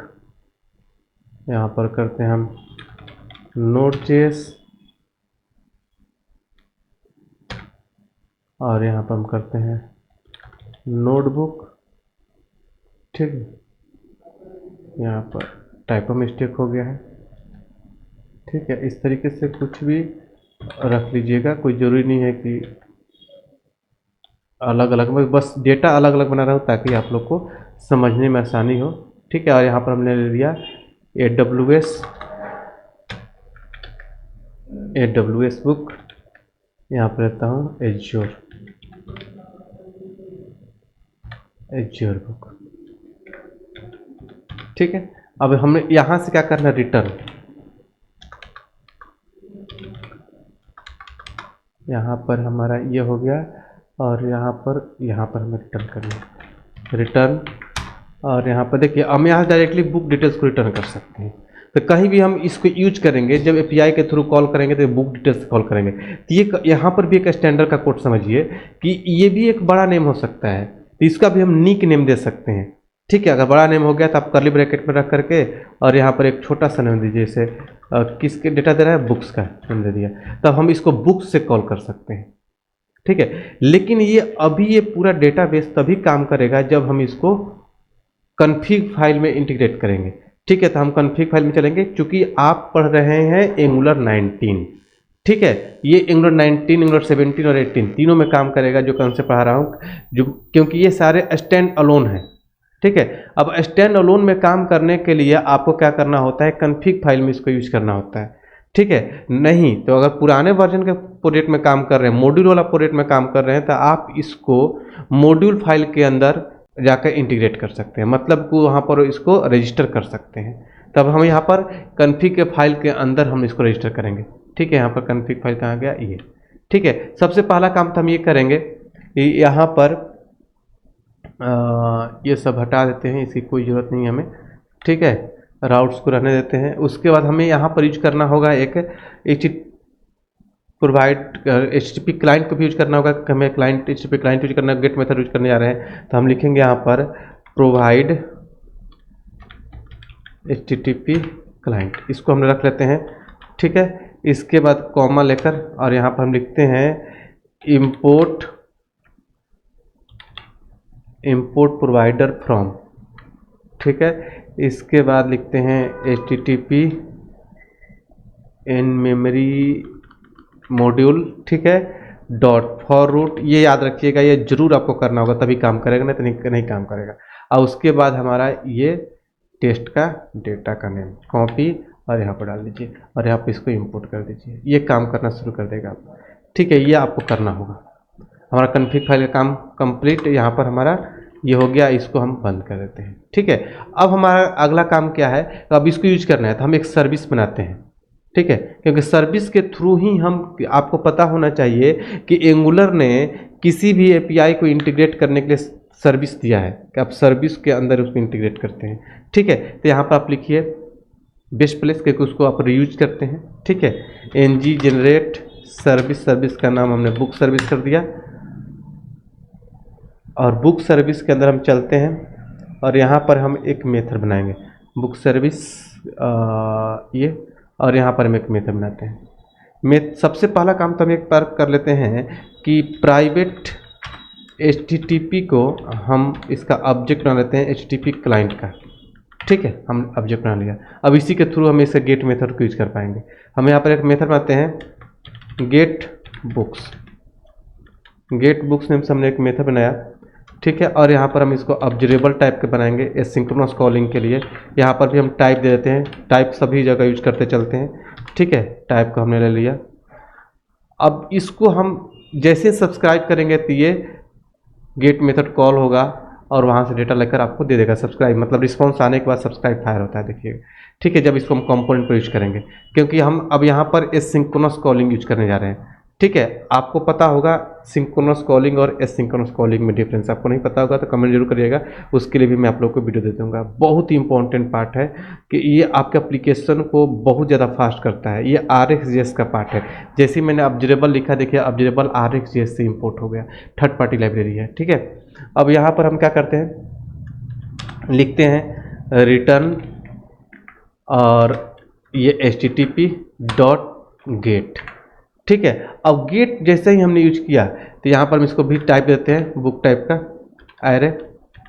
यहाँ पर करते हैं हम नोड जेएस, और यहाँ पर हम करते हैं नोटबुक। ठीक है, यहाँ पर टाइपो मिस्टेक हो गया है। ठीक है, इस तरीके से कुछ भी रख लीजिएगा, कोई ज़रूरी नहीं है कि अलग अलग, बस डेटा अलग अलग बना रहा हूँ ताकि आप लोग को समझने में आसानी हो। ठीक है, और यहाँ पर हमने ले लिया AWS बुक, यहाँ पर लेता हूँ एज्योर बुक। ठीक है, अब हमने यहाँ से क्या करना है, रिटर्न। यहाँ पर हमारा ये हो गया, और यहाँ पर हमें रिटर्न करना है, रिटर्न। और यहाँ पर देखिए हम यहाँ डायरेक्टली बुक डिटेल्स को रिटर्न कर सकते हैं। तो कहीं भी हम इसको यूज करेंगे, जब एपीआई के थ्रू कॉल करेंगे तो बुक डिटेल्स कॉल करेंगे। तो ये यहाँ पर भी एक स्टैंडर्ड का कोड समझिए कि ये भी एक बड़ा नेम हो सकता है, तो इसका भी हम निक नेम दे सकते हैं। ठीक है, अगर बड़ा नेम हो गया तो आप कर्ली ब्रैकेट में रख करके और यहाँ पर एक छोटा सा नेम दीजिए, जैसे किसके डेटा दे रहा है, बुक्स का नेम दे दिया, तब हम इसको बुक्स से कॉल कर सकते हैं। ठीक है, लेकिन ये पूरा डेटाबेस तभी काम करेगा जब हम इसको कॉन्फ़िग फाइल में इंटीग्रेट करेंगे। ठीक है, तो हम कॉन्फ़िग फाइल में चलेंगे, क्योंकि आप पढ़ रहे हैं एंगुलर 19। ठीक है, ये एंगुलर 19, एंगुलर 17 और 18 तीनों में काम करेगा जो कंसेप्ट पढ़ा रहा हूँ, जो क्योंकि ये सारे स्टैंड अलोन है। ठीक है, अब स्टैंड अलोन में काम करने के लिए आपको क्या करना होता है, कॉन्फ़िग फाइल में इसको यूज करना होता है। ठीक है, नहीं तो अगर पुराने वर्जन के प्रोजेक्ट में काम कर रहे हैं, मॉड्यूल वाला प्रोजेक्ट में काम कर रहे हैं, तो आप इसको मॉड्यूल फाइल के अंदर जाकर इंटीग्रेट कर सकते हैं, मतलब को वहाँ पर इसको रजिस्टर कर सकते हैं। तब हम यहाँ पर कॉन्फ़िग के फाइल के अंदर हम इसको रजिस्टर करेंगे। ठीक है, यहाँ पर कॉन्फ़िग फाइल कहाँ गया, ये। ठीक है, सबसे पहला काम तो हम ये करेंगे, यहाँ पर ये सब हटा देते हैं, इसकी कोई ज़रूरत नहीं है हमें। ठीक है, राउट्स को रहने देते हैं। उसके बाद हमें यहाँ पर यूज करना होगा एक HTTP क्लाइंट को भी यूज करना होगा। हमें क्लाइंट HTTP क्लाइंट यूज करना, गेट मेथड यूज करने जा रहे हैं, तो हम लिखेंगे यहाँ पर प्रोवाइड HTTP क्लाइंट, इसको हम रख लेते हैं। ठीक है, इसके बाद कॉमा लेकर और यहाँ पर हम लिखते हैं इंपोर्ट प्रोवाइडर फ्रॉम। ठीक है, इसके बाद लिखते हैं HTTP इन मेमोरी मॉड्यूल। ठीक है, डॉट फॉर रूट, ये याद रखिएगा, ये जरूर आपको करना होगा, तभी काम करेगा, नहीं तो नहीं काम करेगा। और उसके बाद हमारा ये टेस्ट का डेटा का नेम कॉपी और यहाँ पर डाल दीजिए और यहाँ पर इसको इंपोर्ट कर दीजिए, ये काम करना शुरू कर देगा आप। ठीक है, ये आपको करना होगा। हमारा कॉन्फ़िग फाइल का काम कंप्लीट यहाँ पर हमारा ये हो गया, इसको हम बंद कर देते हैं। ठीक है, अब हमारा अगला काम क्या है, तो अब इसको यूज करना है, तो हम एक सर्विस बनाते हैं। ठीक है, क्योंकि सर्विस के थ्रू ही हम, आपको पता होना चाहिए कि एंगुलर ने किसी भी एपीआई को इंटीग्रेट करने के लिए सर्विस दिया है, कि आप सर्विस के अंदर उसको इंटीग्रेट करते हैं। ठीक है, तो यहाँ पर आप लिखिए बेस्ट प्लेस, क्योंकि उसको आप रीयूज करते हैं। ठीक है, ng जनरेट सर्विस का नाम हमने बुक सर्विस कर दिया, और बुक सर्विस के अंदर हम चलते हैं और यहाँ पर हम एक मेथड बनाएंगे बुक सर्विस, ये, और यहाँ पर हम एक मेथड बनाते हैं। सबसे पहला काम तो हम एक बार कर लेते हैं कि प्राइवेट HTTP को हम इसका ऑब्जेक्ट बना लेते हैं HTTP क्लाइंट का। ठीक है, हम ऑब्जेक्ट बना लिया। अब इसी के थ्रू हम इसे गेट मेथड को यूज कर पाएंगे। हम यहाँ पर एक मेथड बनाते हैं गेट बुक्स नेम से हमने एक मेथड बनाया। ठीक है, और यहाँ पर हम इसको ऑब्जर्वेबल टाइप के बनाएंगे एसिंक्रोनस कॉलिंग के लिए। यहाँ पर भी हम टाइप दे देते हैं, टाइप सभी जगह यूज करते चलते हैं। ठीक है, टाइप को हमने ले लिया। अब इसको हम जैसे सब्सक्राइब करेंगे तो ये गेट मेथड कॉल होगा और वहाँ से डेटा लेकर आपको दे देगा सब्सक्राइब, मतलब रिस्पॉन्स आने के बाद सब्सक्राइब फायर होता है, देखिए। ठीक है, जब इसको हम कंपोनेंट पर यूज करेंगे, क्योंकि हम अब यहाँ पर एसिंक्रोनस कॉलिंग यूज करने जा रहे हैं। ठीक है, आपको पता होगा सिंक्रोनस कॉलिंग और एसिंक्रोनस कॉलिंग में डिफरेंस, आपको नहीं पता होगा तो कमेंट जरूर करिएगा, उसके लिए भी मैं आप लोग को वीडियो दे दूँगा। बहुत ही इंपॉर्टेंट पार्ट है कि ये आपके एप्लीकेशन को बहुत ज़्यादा फास्ट करता है। ये RxJS का पार्ट है। जैसे मैंने ऑब्जर्वेबल लिखा, देखिए ऑब्जर्वेबल RxJS से इंपोर्ट हो गया, थर्ड पार्टी लाइब्रेरी है। ठीक है, अब यहाँ पर हम क्या करते हैं, लिखते हैं रिटर्न और ये HTTP.get। ठीक है, अब गेट जैसे ही हमने यूज किया तो यहाँ पर हम इसको भी टाइप देते हैं बुक टाइप का एरे।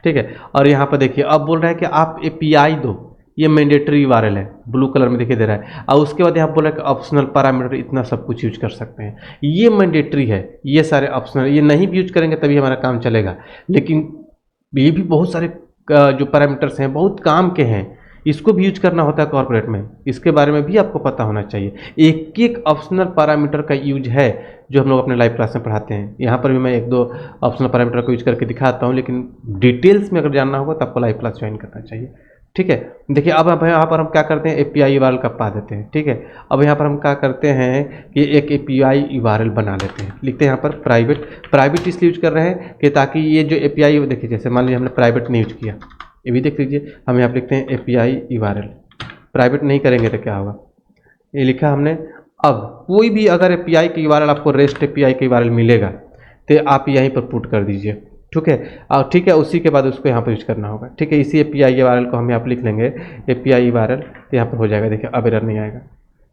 ठीक है, और यहाँ पर देखिए अब बोल रहा है कि आप API दो, ये मैंडेटरी URL है, ब्लू कलर में दिखाई दे रहा है। और उसके बाद यहाँ बोल रहा है कि ऑप्शनल पैरामीटर इतना सब कुछ यूज कर सकते हैं, ये मैंडेटरी है, ये सारे ऑप्शनल, ये नहीं भी यूज करेंगे तभी हमारा काम चलेगा। लेकिन ये भी बहुत सारे जो पैरामीटर्स हैं बहुत काम के हैं, इसको भी यूज करना होता है कॉर्पोरेट में, इसके बारे में भी आपको पता होना चाहिए। एक एक ऑप्शनल पैरामीटर का यूज है जो हम लोग अपने लाइव क्लास में पढ़ाते हैं। यहाँ पर भी मैं एक दो ऑप्शनल पैरामीटर को यूज करके दिखाता हूँ, लेकिन डिटेल्स में अगर जानना होगा तो आपको लाइव क्लास ज्वाइन करना चाहिए। ठीक है, देखिए अब यहाँ पर हम क्या करते हैं, API URL का पा देते हैं। ठीक है, अब यहाँ पर हम क्या करते हैं कि एक API URL बना लेते हैं, लिखते हैं यहाँ पर प्राइवेट इसलिए यूज कर रहे हैं कि ताकि ये जो API, देखिए जैसे मान लीजिए हमने प्राइवेट नहीं यूज किया, ये भी देख लीजिए, हम यहाँ पर लिखते हैं API URL। प्राइवेट नहीं करेंगे तो क्या होगा, ये लिखा हमने। अब कोई भी अगर API की URL आपको REST API की URL मिलेगा तो आप यहीं पर पुट कर दीजिए, ठीक है। और ठीक है, उसी के बाद उसको यहाँ पर यूज करना होगा, ठीक है। इसी API URL को हम यहाँ पर लिख लेंगे API URL, तो यहाँ पर हो जाएगा। देखिए अब एरर नहीं आएगा,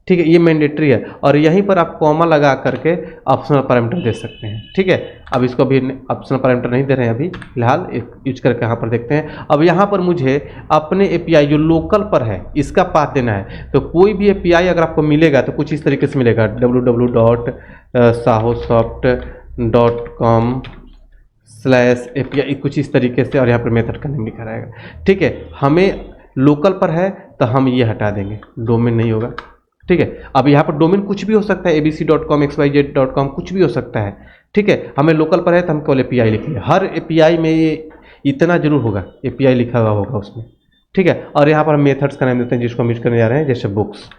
ठीक है। ये मैंडेटरी है और यहीं पर आप कॉमा लगा करके ऑप्शनल पैरामीटर दे सकते हैं, ठीक है। अब इसको भी ऑप्शनल पैरामीटर नहीं दे रहे हैं अभी फिलहाल, यूज करके यहाँ पर देखते हैं। अब यहाँ पर मुझे अपने API जो लोकल पर है इसका पाथ देना है। तो कोई भी API अगर आपको मिलेगा तो कुछ इस तरीके से मिलेगा, www.sahosoft.com/API, कुछ इस तरीके से, और यहाँ पर मेथड का नेम लिखा रहेगा, ठीक है। हमें लोकल पर है तो हम ये हटा देंगे, डोमेन नहीं होगा, ठीक है। अब यहाँ पर डोमेन कुछ भी हो सकता है, abc.com xyz.com कुछ भी हो सकता है, ठीक है। हमें लोकल पर है तो हम केवल API लिखेंगे। हर API में ये इतना जरूर होगा, API लिखा हुआ होगा उसमें, ठीक है। और यहाँ पर हम मेथड्स का नाम देते हैं जिसको हम यूज करने जा रहे हैं, जैसे बुक्स,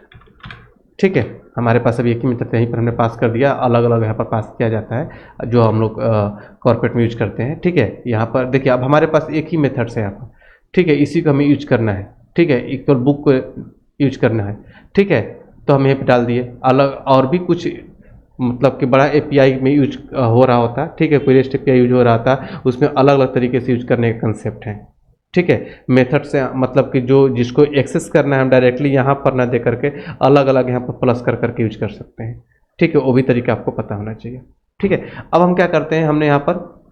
ठीक है। हमारे पास अभी एक ही मेथड यहीं पर हमने पास कर दिया, अलग अलग यहाँ पर पास किया जाता है जो हम लोग कॉर्पोरेट में यूज करते हैं, ठीक है। यहाँ पर देखिए अब हमारे पास एक ही मेथड है यहाँ पर, ठीक है। इसी को हमें यूज करना है, ठीक है। इक्वल बुक को यूज करना है, ठीक है। तो हम यहाँ पे डाल दिए। अलग और भी कुछ मतलब कि बड़ा API में यूज हो रहा होता, ठीक है। कोई REST API यूज हो रहा था, उसमें अलग अलग तरीके से यूज करने का कंसेप्ट है, ठीक है। मेथड से मतलब कि जो जिसको एक्सेस करना है हम डायरेक्टली यहाँ पर ना दे करके अलग अलग यहाँ पर प्लस कर करके यूज कर सकते हैं, ठीक है। वो भी तरीका आपको पता होना चाहिए, ठीक है। अब हम क्या करते हैं, हमने यहाँ पर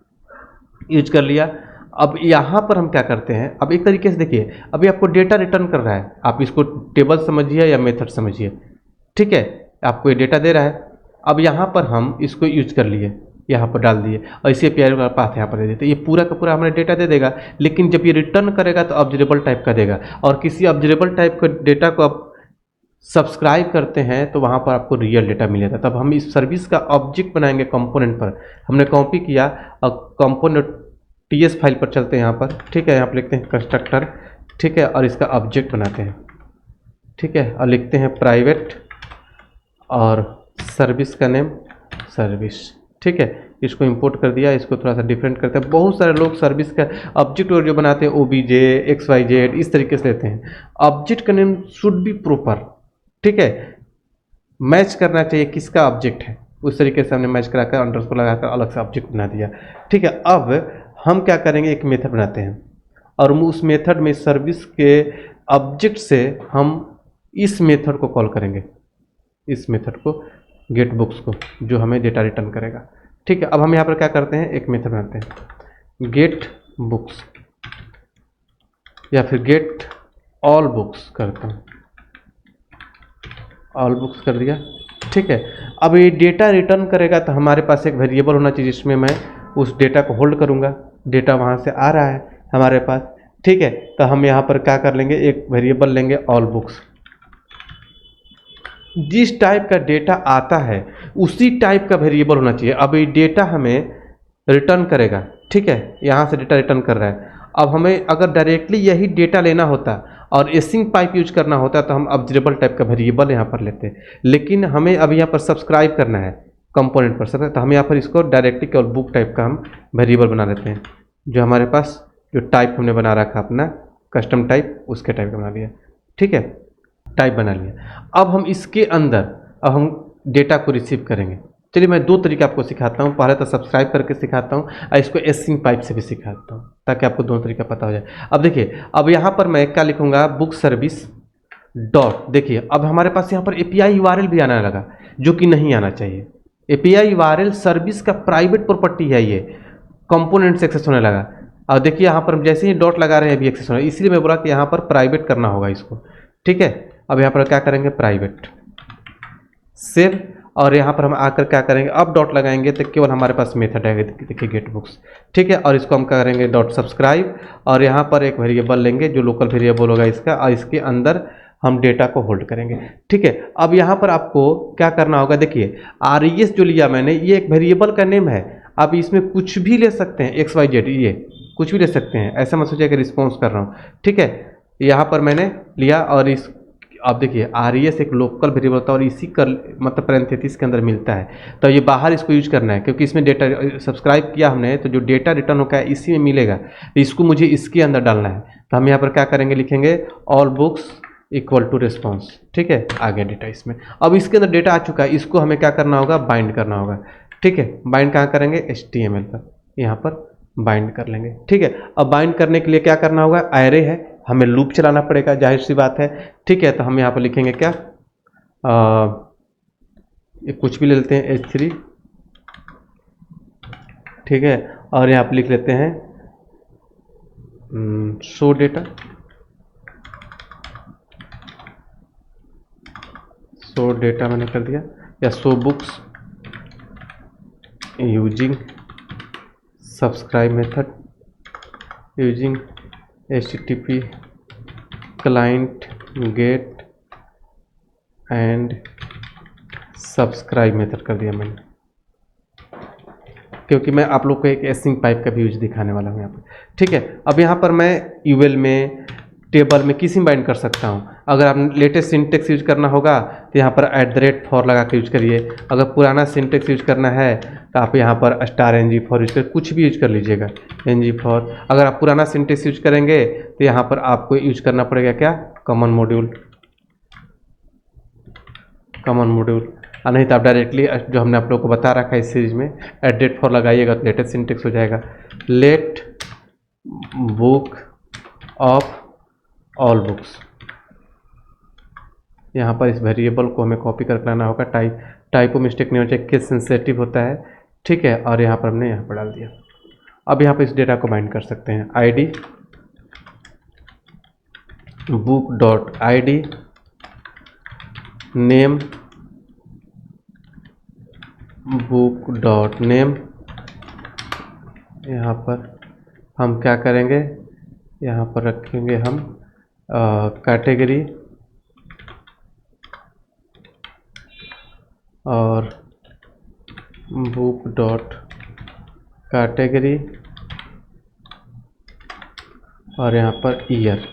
यूज कर लिया। अब यहाँ पर हम क्या करते हैं, अब एक तरीके से देखिए, अभी आपको डेटा रिटर्न कर रहा है, आप इसको टेबल समझिए या मेथड समझिए, ठीक है। आपको ये डेटा दे रहा है। अब यहाँ पर हम इसको यूज कर लिए, यहाँ पर डाल दिए और इसी API का पाथ यहाँ पर दे देते, ये पूरा का पूरा हमें डेटा दे देगा। लेकिन जब ये रिटर्न करेगा तो ऑब्जरेबल टाइप का देगा, और किसी ऑब्जरेबल टाइप का डेटा को आप सब्सक्राइब करते हैं तो वहाँ पर आपको रियल डेटा मिलेगा। तब हम इस सर्विस का ऑब्जेक्ट बनाएंगे कंपोनेंट पर। हमने कॉपी किया और कंपोनेंट TS फाइल पर चलते हैं यहाँ पर, ठीक है। यहाँ पर लिखते हैं कंस्ट्रक्टर, ठीक है, और इसका ऑब्जेक्ट बनाते हैं, ठीक है। और लिखते हैं प्राइवेट और सर्विस का नेम सर्विस, ठीक है। इसको इंपोर्ट कर दिया, इसको थोड़ा सा डिफरेंट करते हैं। बहुत सारे लोग सर्विस का ऑब्जेक्ट और जो बनाते हैं OBJ XYZ इस तरीके से लेते हैं। ऑब्जेक्ट का नेम शुड बी प्रॉपर, ठीक है। मैच करना चाहिए किसका ऑब्जेक्ट है, उस तरीके से हमने मैच कराकर अंडरस्कोर लगाकर अलग से ऑब्जेक्ट बना दिया, ठीक है। अब हम क्या करेंगे, एक मेथड बनाते हैं और उस मेथड में सर्विस के ऑब्जेक्ट से हम इस मेथड को कॉल करेंगे, इस मेथड को गेट बुक्स को, जो हमें डेटा रिटर्न करेगा, ठीक है। अब हम यहाँ पर क्या करते हैं, एक मेथड बनाते हैं गेट बुक्स या फिर गेट ऑल बुक्स करते हैं, ऑल बुक्स कर दिया, ठीक है। अब ये डेटा रिटर्न करेगा तो हमारे पास एक वेरिएबल होना चाहिए जिसमें मैं उस डेटा को होल्ड करूँगा। डेटा वहाँ से आ रहा है हमारे पास, ठीक है। तो हम यहाँ पर क्या कर लेंगे, एक वेरिएबल लेंगे ऑल बुक्स। जिस टाइप का डेटा आता है उसी टाइप का वेरिएबल होना चाहिए। अब ये डेटा हमें रिटर्न करेगा, ठीक है। यहाँ से डेटा रिटर्न कर रहा है। अब हमें अगर डायरेक्टली यही डेटा लेना होता और एसिंक पाइप यूज करना होता तो हम ऑब्जरेबल टाइप का वेरिएबल यहाँ पर लेते, लेकिन हमें अब यहाँ पर सब्सक्राइब करना है कंपोनेंट पर सब, तो हम यहाँ पर इसको डायरेक्टली केवल बुक टाइप का हम वेरिएबल बना लेते हैं। जो हमारे पास जो टाइप हमने बना रखा अपना कस्टम टाइप, उसके टाइप का बना लिया, ठीक है, टाइप बना लिया। अब हम इसके अंदर अब हम डेटा को रिसीव करेंगे। चलिए मैं दो तरीके आपको सिखाता हूँ, पहले तो सब्सक्राइब करके सिखाता हूँ और इसको एसिंक पाइप से भी सिखाता हूँ ताकि आपको दोनों तरीका पता हो जाए। अब देखिए, अब यहाँ पर मैं क्या लिखूँगा, बुक सर्विस डॉट, देखिए अब हमारे पास यहाँ पर API URL भी आने लगा जो कि नहीं आना चाहिए। API URL सर्विस का प्राइवेट प्रॉपर्टी है, ये कंपोनेंट से एक्सेस होने लगा। और देखिए यहाँ पर जैसे ही डॉट लगा रहे हैं अभी एक्सेस होना है, इसलिए मैं बोला कि यहाँ पर प्राइवेट करना होगा इसको, ठीक है। अब यहाँ पर क्या करेंगे, प्राइवेट सेव, और यहाँ पर हम आकर क्या करेंगे, अब डॉट लगाएंगे तो केवल हमारे पास मेथड है, देखिए गेट बुक्स, ठीक है। और इसको हम क्या करेंगे, डॉट सब्सक्राइब, और यहाँ पर एक वेरिएबल लेंगे जो लोकल वेरिएबल होगा इसका, और इसके अंदर हम डेटा को होल्ड करेंगे, ठीक है। अब यहाँ पर आपको क्या करना होगा, देखिए RES जो लिया मैंने, ये एक वेरिएबल का नेम है। आप इसमें कुछ भी ले सकते हैं, XYZ, ये कुछ भी ले सकते हैं, ऐसा मत सोचिए कि रिस्पॉन्स कर रहा हूँ, ठीक है। यहाँ पर मैंने लिया और इस आप देखिए RES एक लोकल वेरिएबल होता है और इसी का मतलब पैरेंथेसिस के अंदर मिलता है, तो ये बाहर इसको यूज करना है क्योंकि इसमें डेटा सब्सक्राइब किया हमने, तो जो डेटा रिटर्न होगा इसी में मिलेगा, तो इसको मुझे इसके अंदर डालना है। तो हम यहाँ पर क्या करेंगे, लिखेंगे all books equal to response. ठीक है, आ गया डेटा इसमें। अब इसके अंदर डेटा आ चुका है, इसको हमें क्या करना होगा, बाइंड करना होगा। ठीक है, बाइंड कहाँ करेंगे, HTML पर, यहाँ पर बाइंड कर लेंगे। ठीक है, अब बाइंड करने के लिए क्या करना होगा, एरे है, हमें लूप चलाना पड़ेगा, जाहिर सी बात है। ठीक है, तो हम यहाँ पर लिखेंगे क्या, कुछ भी ले लेते हैं, H3। ठीक है, और यहाँ पर लिख लेते हैं शो डेटा, शो डेटा मैंने कर दिया, या show books using subscribe method, using HTTP client get and subscribe method कर दिया मैंने, क्योंकि मैं आप लोग को एक एसिंक पाइप का भी यूज दिखाने वाला हूँ यहाँ पर। ठीक है, अब यहाँ पर मैं यूएल में, टेबल में किसी में बाइंड कर सकता हूँ। अगर आप लेटेस्ट सिंटेक्स यूज करना होगा तो यहाँ पर @for लगा के यूज करिए। अगर पुराना सिंटेक्स यूज करना है तो आप यहाँ पर *ng4 यूज कर, कुछ भी यूज कर लीजिएगा, ng4। अगर आप पुराना सिंटेक्स यूज करेंगे तो यहाँ पर आपको यूज करना पड़ेगा क्या, कॉमन मॉड्यूल, कॉमन मॉड्यूल। नहीं तो आप डायरेक्टली जो हमने आप लोग को बता रखा है इस सीरीज में, @for लगाइएगा तो लेटेस्ट सिंटेक्स हो जाएगा। Let book of all books, यहाँ पर इस वेरिएबल को हमें कॉपी करके लाना होगा, टाइपो मिस्टेक नहीं हो चाहिए, केस सेंसिटिव होता है। ठीक है, और यहाँ पर हमने यहाँ पर डाल दिया। अब यहाँ पर इस डेटा को बाइंड कर सकते हैं, ID book dot ID name book dot name. यहाँ पर हम क्या करेंगे, यहाँ पर रखेंगे हम कैटेगरी और बुक डॉट कैटेगरी और यहाँ per year,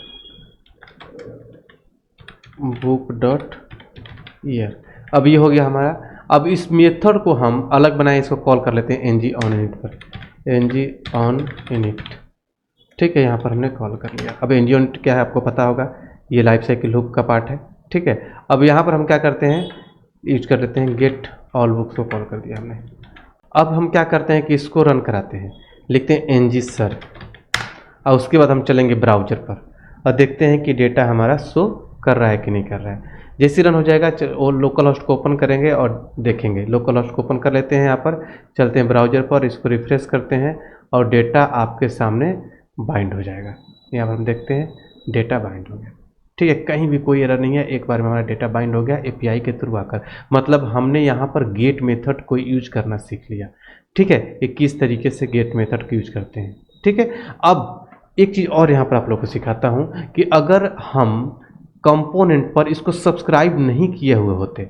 book dot year. अब ये हो गया हमारा। अब इस मेथड को हम अलग बनाए, इसको कॉल कर लेते हैं ng on init पर, ng on init। ठीक है, यहाँ पर हमने कॉल कर लिया। अब ng on init क्या है आपको पता होगा, ये लाइफ साइकिल लूप का पार्ट है। ठीक है, अब यहाँ पर हम क्या करते हैं, यूज कर लेते हैं गेट ऑल बुक्स को कॉल कर दिया हमने। अब हम क्या करते हैं कि इसको रन कराते हैं, लिखते हैं ng sir, और उसके बाद हम चलेंगे ब्राउजर पर और देखते हैं कि डेटा हमारा शो कर रहा है कि नहीं कर रहा है। जैसे रन हो जाएगा वो लोकल होस्ट को ओपन करेंगे और देखेंगे। लोकल होस्ट को ओपन कर लेते हैं, यहाँ पर चलते हैं ब्राउजर पर, इसको रिफ्रेश करते हैं और डेटा आपके सामने बाइंड हो जाएगा। यहाँ पर हम देखते हैं डेटा बाइंड हो गया। ठीक है, कहीं भी कोई एरर नहीं है, एक बार में हमारा डेटा बाइंड हो गया API के थ्रू आकर। मतलब हमने यहाँ पर गेट मेथड को यूज करना सीख लिया। ठीक है, ये किस तरीके से गेट मेथड को यूज करते हैं। ठीक है, अब एक चीज़ और यहाँ पर आप लोग को सिखाता हूँ कि अगर हम कंपोनेंट पर इसको सब्सक्राइब नहीं किए हुए होते,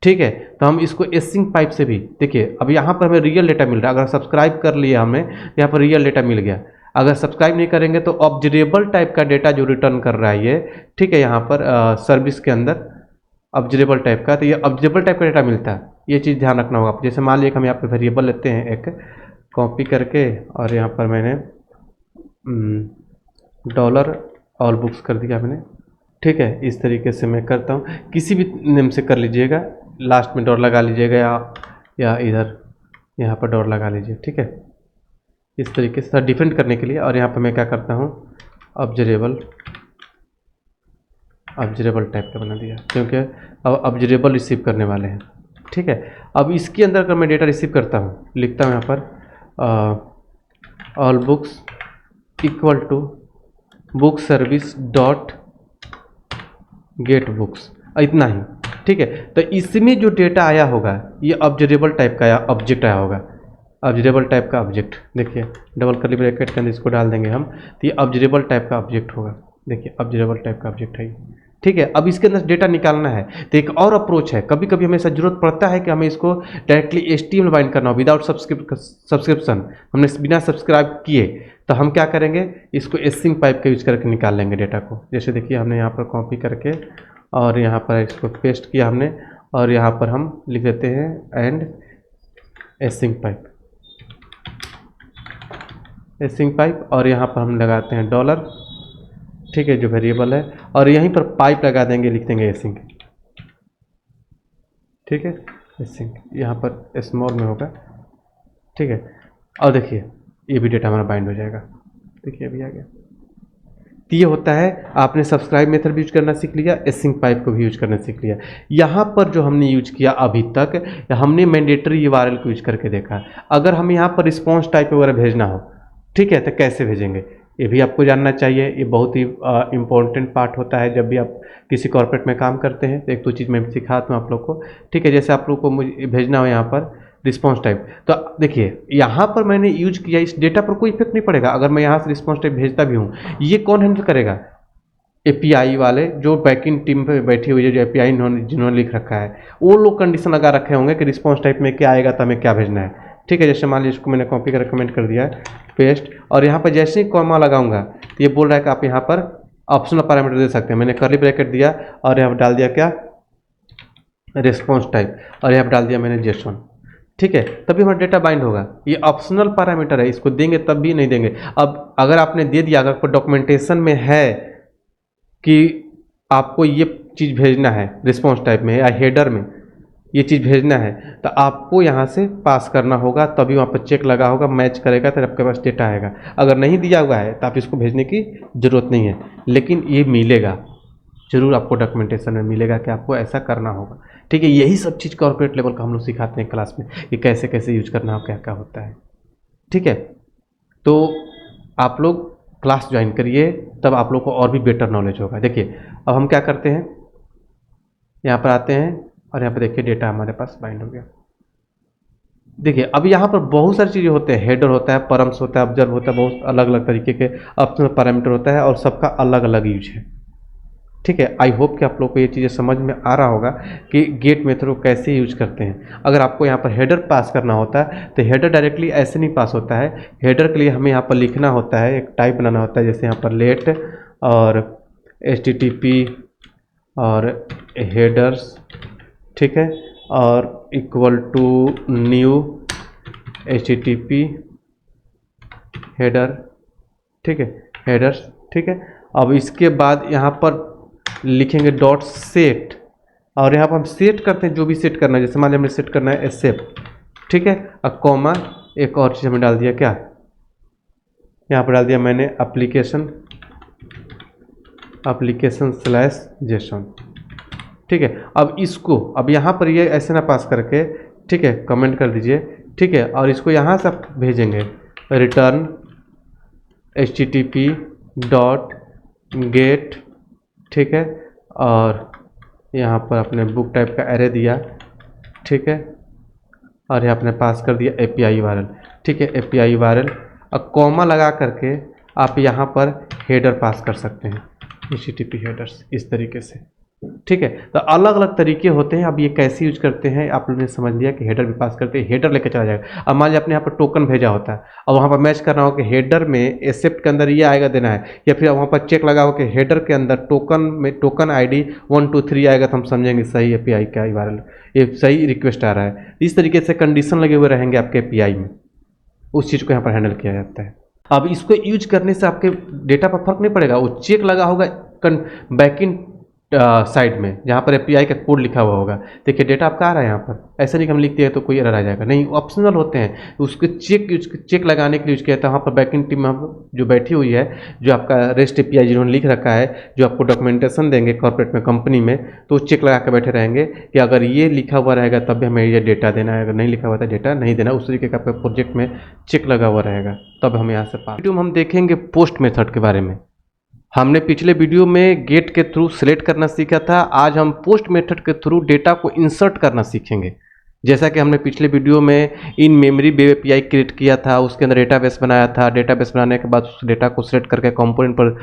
ठीक है, तो हम इसको एसिंक पाइप से भी, देखिए अब यहाँ पर हमें रियल डेटा मिल रहा है। अगर सब्सक्राइब कर लिया हमने, यहाँ पर रियल डेटा मिल गया। अगर सब्सक्राइब नहीं करेंगे तो ऑब्जरेबल टाइप का डेटा जो रिटर्न कर रहा है ये, ठीक है, यहाँ पर सर्विस के अंदर ऑब्जरेबल टाइप का, तो ये ऑब्जरेबल टाइप का डेटा मिलता है। ये चीज़ ध्यान रखना होगा। जैसे मान लीजिए हम यहाँ पर वेरिएबल लेते हैं एक, कॉपी करके, और यहाँ पर मैंने $all books कर दिया मैंने। ठीक है, इस तरीके से मैं करता हूँ, किसी भी नेम से कर लीजिएगा, लास्ट में डॉलर लगा लीजिएगा या इधर यहाँ पर डॉलर लगा लीजिए। ठीक है, इस तरीके से डिफेंड करने के लिए। और यहाँ पर मैं क्या करता हूँ, ऑब्जरेबल टाइप का बना दिया, क्योंकि अब ऑब्जरेबल रिसीव करने वाले हैं। ठीक है, अब इसके अंदर अगर मैं डेटा रिसीव करता हूँ, लिखता हूँ यहाँ पर all books equal to book service dot get books, इतना ही। ठीक है, तो इसमें जो डेटा आया होगा ये ऑब्जरेबल टाइप का ऑब्जेक्ट आया होगा, ऑब्जरेबल टाइप का ऑब्जेक्ट। देखिए डबल कर्ली ब्रैकेट के अंदर इसको डाल देंगे हम, तो ये ऑब्जरेबल टाइप का ऑब्जेक्ट होगा। देखिए ऑब्जरेबल टाइप का ऑब्जेक्ट है। ठीक है, अब इसके अंदर डेटा निकालना है तो एक और अप्रोच है। कभी कभी हमें ऐसा जरूरत पड़ता है कि हमें इसको डायरेक्टली HTML बाइंड करना हो विदाउट सब्सक्रिप्शन, हमने बिना सब्सक्राइब किए, तो हम क्या करेंगे, इसको एसिंक पाइप का यूज करके निकाल लेंगे डेटा को। जैसे देखिए हमने यहाँ पर कॉपी करके और यहाँ पर इसको पेस्ट किया हमने, और यहाँ पर हम लिख देते हैं एंड एसिंक पाइप, और यहाँ पर हम लगाते हैं ठीक है, जो वेरिएबल है, और यहीं पर पाइप लगा देंगे, लिख देंगे एसिंक। ठीक है, एसिंक यहाँ पर स्मॉल में होगा। ठीक है, और देखिए ये भी डेटा हमारा बाइंड हो जाएगा। देखिए अभी आ गया। तो ये होता है, आपने सब्सक्राइब मेथड भी यूज करना सीख लिया, एसिंक पाइप को भी यूज करना सीख लिया। यहाँ पर जो हमने यूज किया अभी तक, हमने मैंडेटरी यूआरएल को यूज करके देखा। अगर हम यहाँ पर रिस्पॉन्स टाइप वगैरह भेजना हो, ठीक है, तो कैसे भेजेंगे ये भी आपको जानना चाहिए। ये बहुत ही इम्पोर्टेंट पार्ट होता है जब भी आप किसी कॉर्पोरेट में काम करते हैं। तो एक दो चीज़ मैं सिखाता हूँ आप लोग को। ठीक है, जैसे आप लोग को मुझे भेजना हो यहाँ पर रिस्पॉन्स टाइप, तो देखिए यहाँ पर मैंने यूज किया, इस डेटा पर कोई इफेक्ट नहीं पड़ेगा। अगर मैं यहाँ से रिस्पॉन्स टाइप भेजता भी हूँ, ये कौन हैंडल करेगा? एपीआई वाले जो बैकएंड टीम पे बैठी हुई है, जो एपीआई जिन्होंने लिख रखा है, वो लोग कंडीशन लगा रखे होंगे कि रिस्पॉन्स टाइप में क्या आएगा तो हमें क्या भेजना है। ठीक है, जैसे मान लीजिए इसको मैंने कॉपी कर कमेंट कर दिया है, पेस्ट, और यहाँ पर जैसे ही कॉमा लगाऊंगा तो ये बोल रहा है कि आप यहाँ पर ऑप्शनल पैरामीटर दे सकते हैं। मैंने कर्ली ब्रैकेट दिया और यहाँ पर डाल दिया क्या, रिस्पॉन्स टाइप, और यहाँ पर डाल दिया मैंने जेसन। ठीक है, तभी हमारा डेटा बाइंड होगा। ये ऑप्शनल पैरामीटर है, इसको देंगे तब भी नहीं देंगे। अब अगर आपने दे दिया, अगर डॉक्यूमेंटेशन में है कि आपको ये चीज़ भेजना है, रिस्पॉन्स टाइप में या हेडर में ये चीज़ भेजना है, तो आपको यहाँ से पास करना होगा, तभी वहाँ पर चेक लगा होगा, मैच करेगा तो आपके पास डेटा आएगा। अगर नहीं दिया हुआ है तो आप इसको भेजने की ज़रूरत नहीं है, लेकिन ये मिलेगा जरूर, आपको डॉक्यूमेंटेशन में मिलेगा कि आपको ऐसा करना होगा। ठीक है, यही सब चीज़ कॉर्पोरेट लेवल का हम लोग सिखाते हैं क्लास में कि कैसे कैसे यूज करना हो, क्या क्या होता है। ठीक है, तो आप लोग क्लास ज्वाइन करिए, तब आप लोग को और भी बेटर नॉलेज होगा। देखिए अब हम क्या करते हैं, यहाँ पर आते हैं और यहाँ पर देखिए डेटा हमारे पास बाइंड हो गया। देखिए अब यहाँ पर बहुत सारी चीज़ें होते हैं, हेडर होता है, परम्स होता है, ऑब्जर्व होता है, बहुत अलग अलग तरीके के ऑप्शनल पैरामीटर होता है और सबका अलग अलग यूज है। ठीक है, आई होप कि आप लोग को ये चीज़ें समझ में आ रहा होगा कि गेट मेथड को कैसे यूज करते हैं। अगर आपको यहाँ पर हेडर पास करना होता है तो हेडर डायरेक्टली ऐसे नहीं पास होता है। हेडर के लिए हमें यहाँ पर लिखना होता है, एक टाइप बनाना होता है, जैसे यहाँ पर लेट और HTTP और हेडर्स, ठीक है, और equal to new HTTP header, ठीक है, हेडर्स। ठीक है, अब इसके बाद यहाँ पर लिखेंगे डॉट सेट, और यहाँ पर हम सेट करते हैं जो भी सेट करना है, जैसे मान लीजिए हमें सेट करना है एक्सेप्ट। ठीक है, अब कॉमा एक और चीज़ हमें डाल दिया, क्या, यहाँ पर डाल दिया मैंने एप्लीकेशन स्लैश जेसन। ठीक है, अब इसको अब यहाँ पर ये ऐसे ना पास करके, ठीक है, कमेंट कर दीजिए। ठीक है, और इसको यहाँ से आप भेजेंगे रिटर्न HTTP डॉट गेट, ठीक है, और यहाँ पर अपने बुक टाइप का एरे दिया, ठीक है, और यहाँ अपने पास कर दिया API URL। ठीक है, API URL, और कॉमा लगा करके आप यहाँ पर हेडर पास कर सकते हैं, HTTP हेडर्स, इस तरीके से। ठीक है, तो अलग अलग तरीके होते हैं। अब ये कैसे यूज करते हैं आप लोगों ने समझ लिया कि हेडर भी पास करते हैं, हेडर लेकर चला जाएगा। अब मान लीजिए आपने यहाँ पर टोकन भेजा होता है, और वहाँ पर मैच करना हो कि हेडर में एक्सेप्ट के अंदर ये आएगा देना है, या फिर वहाँ पर चेक लगा हो कि हेडर के अंदर टोकन में टोकन ID 1 2 3 आएगा, तो हम समझेंगे सही API का URL, ये सही रिक्वेस्ट आ रहा है। इस तरीके से कंडीशन लगे हुए रहेंगे आपके API में, उस चीज़ को यहाँ पर हैंडल किया जाता है। अब इसको यूज करने से आपके डेटा पर फर्क नहीं पड़ेगा, वो चेक लगा होगा बैकएंड साइड में, जहाँ पर API का कोड लिखा हुआ होगा। देखिए डेटा आपका आ रहा है यहाँ पर, ऐसा नहीं कि हम लिख दिए तो कोई एरर आ जाएगा, नहीं, ऑप्शनल होते हैं। उसको चेक लगाने के लिए यूज किया था। वहाँ पर बैकएंड टीम जो बैठी हुई है, जो आपका REST API जिन्होंने लिख रखा है, जो आपको डॉक्यूमेंटेशन देंगे कॉर्पोरेट में, कंपनी में, तो चेक लगा के बैठे रहेंगे कि अगर ये लिखा हुआ रहेगा तब भी हमें ये डेटा देना है, अगर नहीं लिखा हुआ था डेटा नहीं देना। उस तरीके का आपका प्रोजेक्ट में चेक लगा हुआ रहेगा, तब हम यहाँ से पास। वीडियो में हम देखेंगे पोस्ट मेथड के बारे में। हमने पिछले वीडियो में गेट के थ्रू सिलेक्ट करना सीखा था, आज हम पोस्ट मेथड के थ्रू डेटा को इंसर्ट करना सीखेंगे। जैसा कि हमने पिछले वीडियो में in memory web API create किया था, उसके अंदर डेटाबेस बनाया था, डेटाबेस बनाने के बाद उस डेटा को सिलेक्ट करके कंपोनेंट पर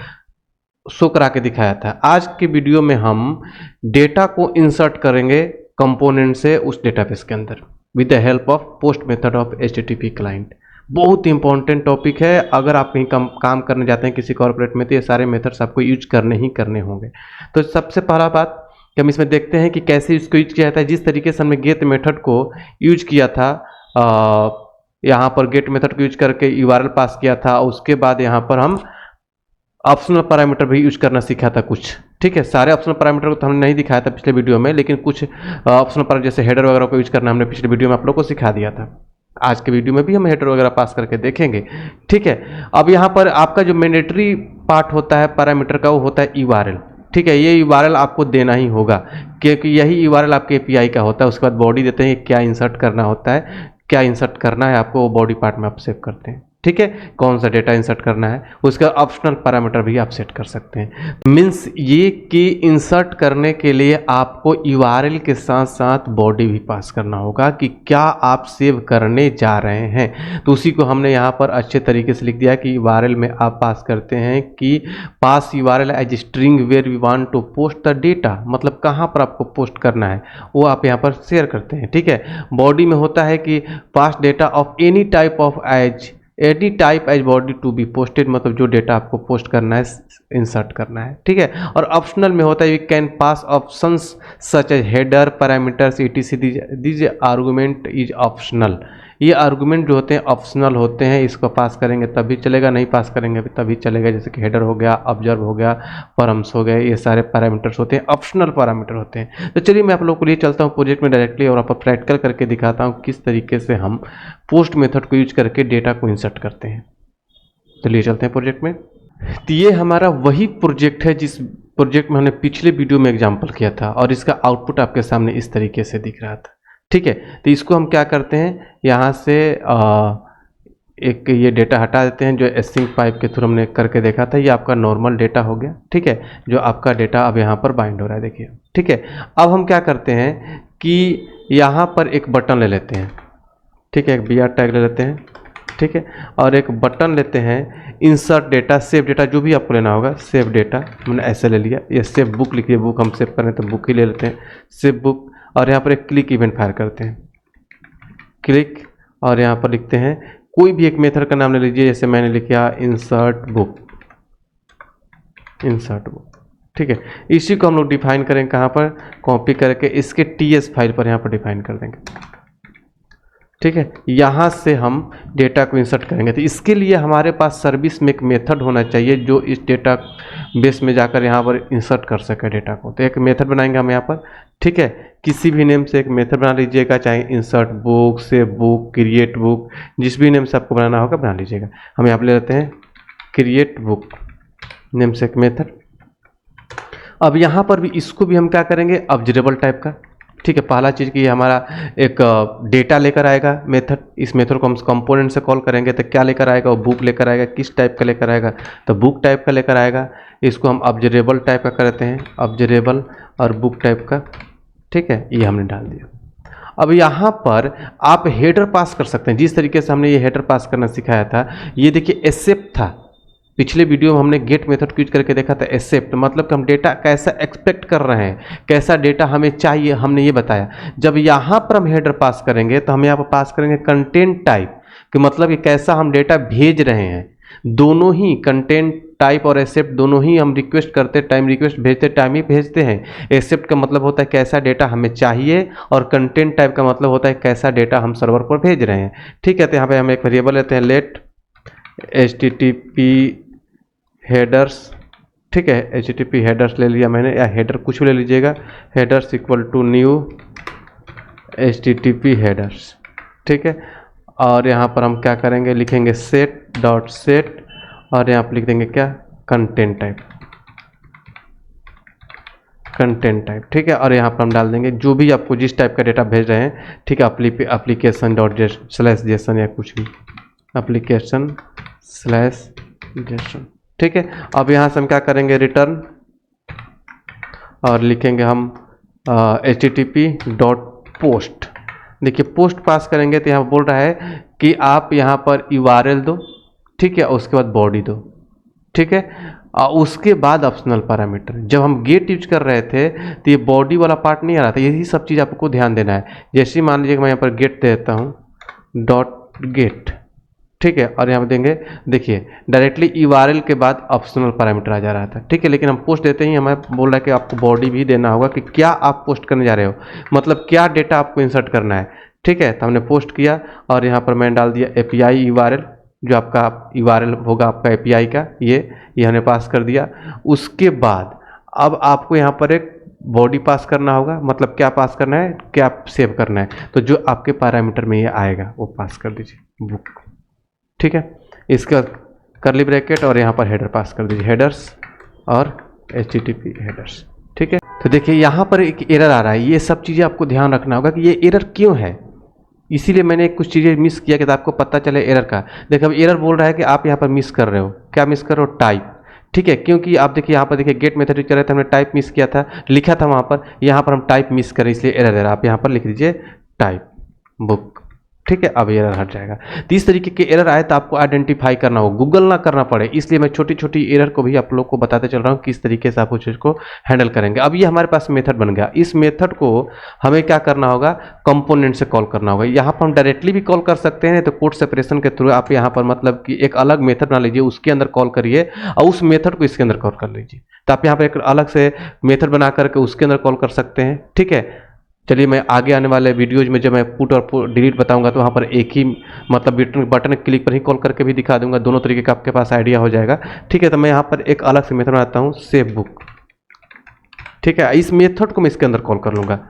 शो करा के दिखाया था। आज के वीडियो में हम डेटा को इंसर्ट करेंगे कंपोनेंट से उस डेटाबेस के अंदर with the help of post method of HTTP client. बहुत इंपॉर्टेंट टॉपिक है। अगर आप कहीं काम करने जाते हैं किसी कॉर्पोरेट में, तो ये सारे मेथड्स आपको यूज करने ही करने होंगे। तो सबसे पहला बात कि हम इसमें देखते हैं कि कैसे इसको यूज किया जाता है। जिस तरीके से हमने गेट मेथड को यूज किया था, यहाँ पर गेट मेथड को यूज करके URL पास किया था, उसके बाद यहाँ पर हम ऑप्शनल पैरामीटर भी यूज करना सीखा था कुछ, ठीक है। सारे ऑप्शनल पैरामीटर को तो हमने नहीं दिखाया था पिछले वीडियो में, लेकिन कुछ ऑप्शनल पैरामीटर जैसे हेडर वगैरह को यूज करना हमने पिछले वीडियो में आप लोग को सिखा दिया था। आज के वीडियो में भी हम हेडर वगैरह पास करके देखेंगे, ठीक है। अब यहाँ पर आपका जो मैंडेटरी पार्ट होता है पैरामीटर का वो होता है URL, ठीक है। ये URL आपको देना ही होगा क्योंकि यही URL आपके API का होता है। उसके बाद बॉडी देते हैं क्या इंसर्ट करना होता है, क्या इंसर्ट करना है आपको, वो बॉडी पार्ट में आप सेव करते हैं, ठीक है। कौन सा डेटा इंसर्ट करना है, उसका ऑप्शनल पैरामीटर भी आप सेट कर सकते हैं। मीन्स ये कि इंसर्ट करने के लिए आपको URL के साथ साथ बॉडी भी पास करना होगा कि क्या आप सेव करने जा रहे हैं। तो उसी को हमने यहाँ पर अच्छे तरीके से लिख दिया कि URL में आप पास करते हैं कि pass URL as string where we want to post the data, मतलब कहाँ पर आपको पोस्ट करना है वो आप यहाँ पर शेयर करते हैं, ठीक है। बॉडी में होता है कि pass data of any type of as body to be posted, मतलब जो डेटा आपको पोस्ट करना है, इंसर्ट करना है, ठीक है। और ऑप्शनल में होता है we can pass options such as header parameters etc, this argument is optional. ये आर्गुमेंट जो होते हैं ऑप्शनल होते हैं, इसको पास करेंगे तभी चलेगा, नहीं पास करेंगे तभी चलेगा। जैसे कि हेडर हो गया, ऑब्जर्व हो गया, परम्स हो गए, ये सारे पैरामीटर्स होते हैं, ऑप्शनल पैरामीटर होते हैं। तो चलिए मैं आप लोगों को लिए चलता हूँ प्रोजेक्ट में डायरेक्टली और आप प्रैक्टिकल करके दिखाता हूँ किस तरीके से हम पोस्ट मेथड को यूज करके डेटा को इंसर्ट करते हैं। चलिए चलते हैं प्रोजेक्ट में। तो ये हमारा वही प्रोजेक्ट है जिस प्रोजेक्ट में हमने पिछले वीडियो में एग्जाम्पल किया था और इसका आउटपुट आपके सामने इस तरीके से दिख रहा था, ठीक है। तो इसको हम क्या करते हैं, यहाँ से एक ये डेटा हटा देते हैं जो एसिंक पाइप के थ्रू हमने करके देखा था। ये आपका नॉर्मल डेटा हो गया, ठीक है, जो आपका डेटा अब यहाँ पर बाइंड हो रहा है, देखिए, ठीक है। अब हम क्या करते हैं कि यहाँ पर एक बटन ले लेते हैं, ठीक है, एक BR टैग ले लेते हैं, ठीक है, और एक बटन लेते हैं इंसर्ट डेटा, सेव डेटा, जो भी आपको लेना होगा, सेव डेटा मैंने ऐसे ले लिया। ये सेव बुक लिखिए, बुक हम सेव करें तो बुक ही ले लेते हैं, सेव बुक। और यहाँ पर एक क्लिक इवेंट फायर करते हैं, क्लिक, और यहाँ पर लिखते हैं कोई भी एक मेथड का नाम ले लीजिए, जैसे मैंने लिखा इंसर्ट बुक, इंसर्ट बुक, ठीक है। इसी को हम लोग डिफाइन करेंगे कहाँ पर, कॉपी करके इसके TS फाइल पर यहाँ पर डिफाइन कर देंगे, ठीक है। यहाँ से हम डेटा को इंसर्ट करेंगे। तो इसके लिए हमारे पास सर्विस में एक मेथड होना चाहिए जो इस डेटा बेस में जाकर यहाँ पर इंसर्ट कर सके डेटा को। तो एक मेथड बनाएंगे हम यहाँ पर, ठीक है। किसी भी नेम से एक मेथड बना लीजिएगा, चाहे insert book, save book, create book, जिस भी नेम से आपको बनाना होगा बना लीजिएगा। हम यहाँ पर ले लेते हैं क्रिएट बुक नेम से एक मेथड। अब यहाँ पर भी इसको भी हम क्या करेंगे, ऑब्जर्वेबल टाइप का, ठीक है। पहला चीज़ कि हमारा एक डेटा लेकर आएगा मेथड, इस मेथड को हम कंपोनेंट से कॉल करेंगे तो क्या लेकर आएगा, वो बुक लेकर आएगा। किस टाइप का लेकर आएगा, तो बुक टाइप का लेकर आएगा। इसको हम ऑब्जर्वेबल टाइप का करते हैं, ऑब्जर्वेबल और बुक टाइप का, ठीक है, ये हमने डाल दिया। अब यहाँ पर आप हेडर पास कर सकते हैं, जिस तरीके से हमने ये हेडर पास करना सिखाया था। ये देखिए एक्सेप्ट था, पिछले वीडियो में हमने गेट मेथड यूज करके देखा था। एक्सेप्ट मतलब कि हम डेटा कैसा एक्सपेक्ट कर रहे हैं, कैसा डेटा हमें चाहिए, हमने ये बताया। जब यहाँ पर हम हेडर पास करेंगे तो हम यहाँ पर पास करेंगे कंटेंट टाइप, कि मतलब कि कैसा हम डेटा भेज रहे हैं। दोनों ही कंटेंट टाइप और एक्सेप्ट दोनों ही हम रिक्वेस्ट करते टाइम, रिक्वेस्ट भेजते टाइम ही भेजते हैं। एक्सेप्ट का मतलब होता है कैसा डेटा हमें चाहिए, और कंटेंट टाइप का मतलब होता है कैसा डेटा हम सर्वर पर भेज रहे हैं, ठीक है। तो यहाँ पे हम एक वेरिएबल लेते हैं, लेट HTTP हेडर्स, ठीक है, HTTP हेडर्स ले लिया मैंने, या हेडर कुछ भी ले लीजिएगा, headers equal to new HTTP headers, ठीक है। और यहाँ पर हम क्या करेंगे, लिखेंगे सेट डॉट सेट, और यहाँ पर लिख देंगे क्या, कंटेंट टाइप, कंटेंट टाइप, ठीक है। और यहाँ पर हम डाल देंगे जो भी आपको जिस टाइप का डेटा भेज रहे हैं, ठीक है, एप्लीकेशन डॉट स्लैश जेसन या कुछ भी, एप्लीकेशन स्लैश जेसन, ठीक है। अब यहाँ से हम क्या करेंगे, रिटर्न, और लिखेंगे हम HTTP डॉट पोस्ट। देखिए पोस्ट पास करेंगे तो यहाँ बोल रहा है कि आप यहाँ पर URL दो, ठीक है, उसके बाद बॉडी दो, ठीक है। उसके बाद ऑप्शनल पैरामीटर, जब हम गेट यूज कर रहे थे तो ये बॉडी वाला पार्ट नहीं आ रहा था। यही सब चीज़ आपको ध्यान देना है। जैसे मान लीजिए मैं यहाँ पर गेट देता हूँ, डॉट गेट, ठीक है, और यहाँ पे देंगे, देखिए डायरेक्टली URL के बाद ऑप्शनल पैरामीटर आ जा रहा था, ठीक है। लेकिन हम पोस्ट देते ही हमें बोल रहा है कि आपको बॉडी भी देना होगा कि क्या आप पोस्ट करने जा रहे हो, मतलब क्या डेटा आपको इंसर्ट करना है, ठीक है। तो हमने पोस्ट किया और यहाँ पर मैंने डाल दिया API URL, जो आपका URL होगा आपका API का, ये हमने पास कर दिया। उसके बाद अब आपको यहाँ पर एक बॉडी पास करना होगा, मतलब क्या पास करना है, क्या सेव करना है, तो जो आपके पैरामीटर में ये आएगा वो पास कर दीजिए बुक। ठीक है, इसका कर्ली ब्रैकेट और यहाँ पर हेडर पास कर दीजिए, हेडर्स और HTTP हेडर्स। ठीक है, तो देखिए यहाँ पर एक एरर आ रहा है, ये सब चीज़ें आपको ध्यान रखना होगा कि ये एरर क्यों है, इसीलिए मैंने कुछ चीज़ें मिस किया कि आपको पता चले एरर का। देखिए अब एरर बोल रहा है कि आप यहाँ पर मिस कर रहे हो, क्या मिस कर रहे हो, टाइप। ठीक है, क्योंकि आप देखिए यहाँ पर देखिए गेट मेथड यूज कर रहे थे, हमने टाइप मिस किया था, लिखा था वहाँ पर, यहाँ पर हम टाइप मिस करें इसलिए एरर है। आप यहाँ पर लिख दीजिए टाइप बुक। ठीक है, अब एरर हट जाएगा। तो इस तरीके के एरर आए तो आपको आइडेंटिफाई करना हो, गूगल ना करना पड़े, इसलिए मैं छोटी छोटी एरर को भी आप लोग को बताते चल रहा हूँ किस तरीके से आप उस चीज़ को हैंडल करेंगे। अब ये हमारे पास मेथड बन गया, इस मेथड को हमें क्या करना होगा, कंपोनेंट से कॉल करना होगा। यहाँ पर हम डायरेक्टली भी कॉल कर सकते हैं, तो कोड सेपरेशन के थ्रू आप यहाँ पर मतलब कि एक अलग मेथड बना लीजिए, उसके अंदर कॉल करिए और उस मेथड को इसके अंदर कॉल कर लीजिए। तो आप यहाँ पर एक अलग से मेथड बना करके उसके अंदर कॉल कर सकते हैं। ठीक है, चलिए मैं आगे आने वाले वीडियोज में जब मैं पुट और डिलीट बताऊंगा तो वहाँ पर एक ही मतलब बटन क्लिक पर ही कॉल करके भी दिखा दूंगा, दोनों तरीके का आपके पास आइडिया हो जाएगा। ठीक है, तो मैं यहाँ पर एक अलग से मेथड बनाता हूँ, सेव बुक। ठीक है, इस मेथड को मैं इसके अंदर कॉल कर लूँगा,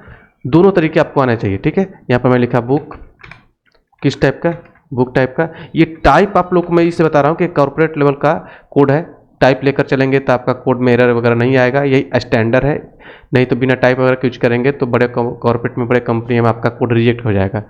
दोनों तरीके आपको आना चाहिए। ठीक है, यहाँ पर मैं लिखा बुक, किस टाइप का, बुक टाइप का। ये टाइप आप लोग को मैं इससे बता रहा हूँ कि कॉर्पोरेट लेवल का कोड है, टाइप लेकर चलेंगे तो आपका कोड में एरर वगैरह नहीं आएगा, यही स्टैंडर्ड है। नहीं तो बिना टाइप वगैरह यूज करेंगे तो बड़े कॉर्पोरेट में, बड़े कंपनी में आपका कोड रिजेक्ट हो जाएगा।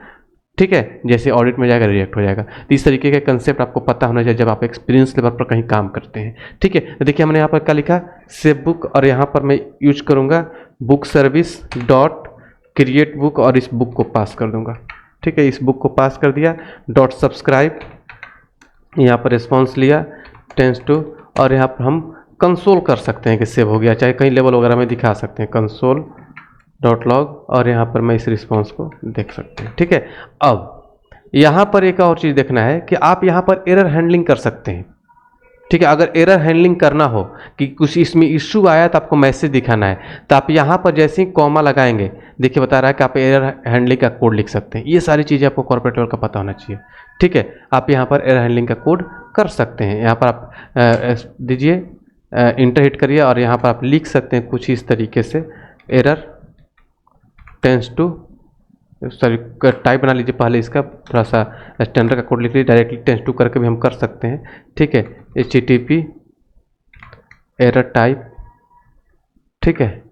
ठीक है, जैसे ऑडिट में जाएगा रिजेक्ट हो जाएगा। तो इस तरीके के कंसेप्ट आपको पता होना चाहिए जब आप एक्सपीरियंस लेवल पर कहीं काम करते हैं। ठीक है, तो देखिए हमने यहाँ पर क्या लिखा, सेव बुक, और यहाँ पर मैं यूज करूँगा book service dot create book और इस बुक को पास कर दूँगा। ठीक है, इस बुक को पास कर दिया, डॉट सब्सक्राइब, यहाँ पर रिस्पॉन्स लिया टेंस टू, और यहाँ पर हम कंसोल कर सकते हैं कि सेव हो गया, चाहे कहीं लेवल वगैरह में दिखा सकते हैं, कंसोल डॉट लॉग, और यहाँ पर मैं इस रिस्पॉन्स को देख सकते हैं। ठीक है, अब यहाँ पर एक और चीज़ देखना है कि आप यहाँ पर एरर हैंडलिंग कर सकते हैं। ठीक है, अगर एरर हैंडलिंग करना हो कि कुछ इसमें इशू आया तो आपको मैसेज दिखाना है, तो आप यहाँ पर जैसे ही कॉमा लगाएंगे, देखिए बता रहा है कि आप एरर हैंडलिंग का कोड लिख सकते हैं। ये सारी चीज़ें आपको कॉर्पोरेट लेवल का पता होना चाहिए। ठीक है, आप यहाँ पर एरर हैंडलिंग का कोड कर सकते हैं। यहाँ पर आप दीजिए इंटर हिट करिए और यहाँ पर आप लिख सकते हैं कुछ इस तरीके से, error tense to, sorry type बना लीजिए पहले, इसका थोड़ा सा स्टैंडर्ड का कोड लिख लीजिए, डायरेक्टली टेंस टू करके भी हम कर सकते हैं। ठीक है, HTTP एरर टाइप। ठीक है,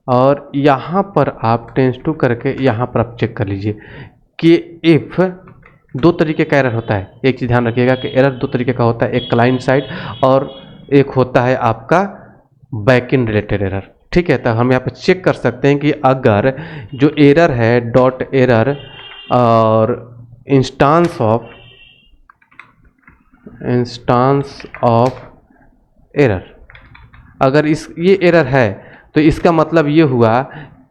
और यहाँ पर आप टेंस टू करके यहाँ पर आप चेक कर लीजिए कि इफ़ दो तरीके का एरर होता है। एक चीज़ ध्यान रखिएगा कि एरर दो तरीके का होता है, एक क्लाइंट साइड और एक होता है आपका बैकएंड रिलेटेड एरर। ठीक है, तो हम यहाँ पर चेक कर सकते हैं कि अगर जो एरर है डॉट एरर और इंस्टांस ऑफ एरर, अगर ये एरर है तो इसका मतलब ये हुआ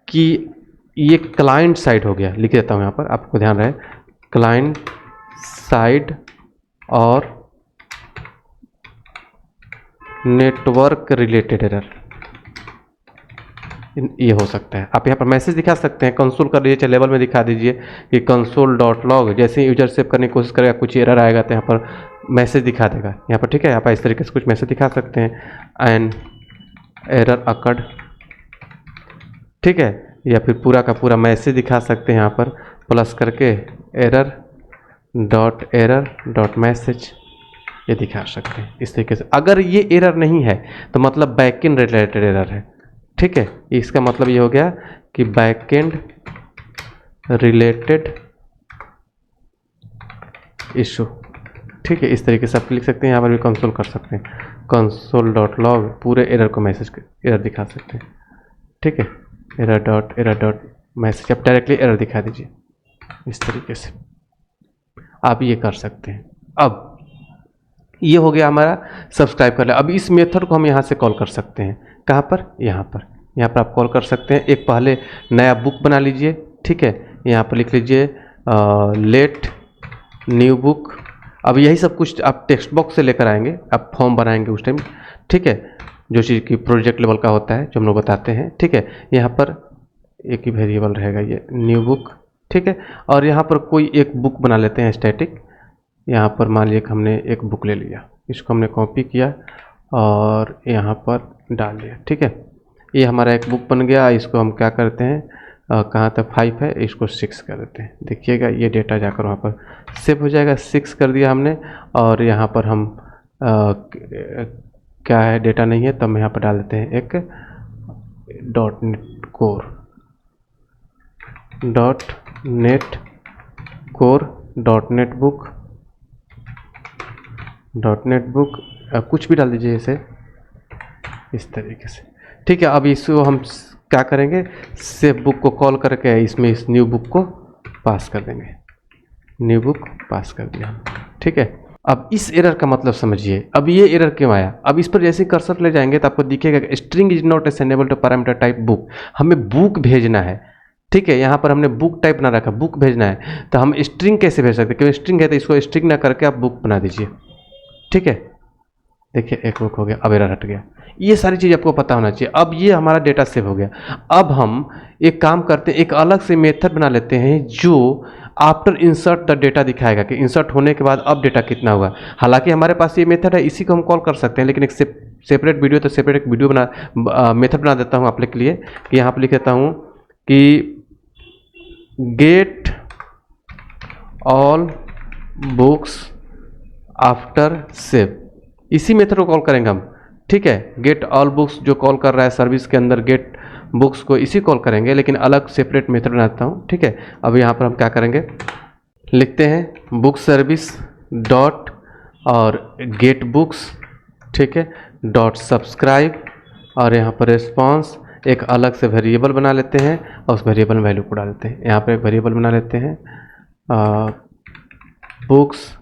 कि ये क्लाइंट साइड हो गया। लिख देता हूँ यहाँ पर, आपको ध्यान रहे, क्लाइंट साइड और नेटवर्क रिलेटेड एरर, ये हो सकता है। आप यहाँ पर मैसेज दिखा सकते हैं, कंसोल कर लीजिए, चाहे लेवल में दिखा दीजिए कि कंसोल डॉट लॉग, जैसे ही यूजर सेव करने की कोशिश करेगा कुछ एरर आएगा तो यहाँ पर मैसेज दिखा देगा यहाँ पर। ठीक है, आप इस तरीके से कुछ मैसेज दिखा सकते हैं, एन एरर अकर्ड। ठीक है, या फिर पूरा का पूरा मैसेज दिखा सकते हैं यहाँ पर प्लस करके एरर डॉट मैसेज, ये दिखा सकते हैं इस तरीके से। अगर ये एरर नहीं है तो मतलब बैकएंड रिलेटेड एरर है। ठीक है, इसका मतलब ये हो गया कि बैकएंड रिलेटेड इशू। ठीक है, इस तरीके से आप लिख सकते हैं, यहाँ पर भी कंसोल कर सकते हैं, कंसोल डॉट लॉग, पूरे एरर को मैसेज एरर दिखा सकते हैं। ठीक है, एरर डॉट मैसेज, आप डायरेक्टली एरर दिखा दीजिए, इस तरीके से आप ये कर सकते हैं। अब ये हो गया हमारा सब्सक्राइब कर लिया। अब इस मेथड को हम यहाँ से कॉल कर सकते हैं, कहाँ पर, यहाँ पर आप कॉल कर सकते हैं। एक पहले नया बुक बना लीजिए। ठीक है, यहाँ पर लिख लीजिए लेट न्यू बुक। अब यही सब कुछ आप टेक्स्ट बॉक्स से लेकर आएंगे, आप फॉर्म बनाएंगे उस टाइम। ठीक है, जो चीज़ की प्रोजेक्ट लेवल का होता है जो हम लोग बताते हैं। ठीक है, यहाँ पर एक ही वेरिएबल रहेगा, ये न्यू बुक। ठीक है, और यहाँ पर कोई एक बुक बना लेते हैं स्टैटिक, यहाँ पर मान लिया कि हमने एक बुक ले लिया, इसको हमने कॉपी किया और यहाँ पर डाल दिया। ठीक है, ये हमारा एक बुक बन गया। इसको हम क्या करते हैं, कहाँ तक 5 है, इसको 6 कर देते हैं। देखिएगा ये डेटा जाकर वहाँ पर सेव हो जाएगा। 6 कर दिया हमने और यहाँ पर हम क्या है, डेटा नहीं है तो हम यहाँ पर डाल देते हैं एक .NET Core .NET बुक कुछ भी डाल दीजिए इसे इस तरीके से। ठीक है, अब इसको हम क्या करेंगे, सेव बुक को कॉल करके इसमें इस न्यू बुक को पास कर देंगे। न्यू बुक पास कर दिया। ठीक है, अब इस एरर का मतलब समझिए। अब ये एरर क्यों आया, अब इस पर जैसे कर्सर ले जाएंगे तो आपको दिखेगा कि string is not assignable to parameter type book. हमें बुक भेजना है। ठीक है, यहाँ पर हमने बुक टाइप ना रखा, बुक भेजना है तो हम स्ट्रिंग कैसे भेज सकते हैं, क्योंकि स्ट्रिंग है तो इसको स्ट्रिंग ना करके आप बुक बना दीजिए। ठीक है, देखिए एक बुक हो गया, अब एरर हट गया। ये सारी चीज़ आपको पता होना चाहिए। अब ये हमारा डेटा सेव हो गया। अब हम एक काम करते हैं, एक अलग से मेथड बना लेते हैं जो आफ्टर इंसर्ट द डेटा दिखाएगा कि इंसर्ट होने के बाद अब डेटा कितना हुआ। हालांकि हमारे पास ये मेथड है, इसी को हम कॉल कर सकते हैं, लेकिन एक सेपरेट वीडियो तो सेपरेट एक वीडियो मेथड बना देता हूँ आप लोग के लिए कि यहाँ पर लिख देता हूँ कि get all books after save. इसी मेथड को कॉल करेंगे हम। ठीक है, गेट ऑल बुक्स जो कॉल कर रहा है सर्विस के अंदर गेट बुक्स को इसी कॉल करेंगे, लेकिन अलग सेपरेट मेथड बनाता हूँ। ठीक है, अब यहाँ पर हम क्या करेंगे, लिखते हैं बुक सर्विस डॉट और गेट बुक्स, ठीक है, डॉट सब्सक्राइब और यहाँ पर रिस्पॉन्स एक अलग से वेरिएबल बना लेते हैं और उस वेरिएबल में वैल्यू को डालते हैं। यहाँ पर एक वेरिएबल बना लेते हैं बुक्स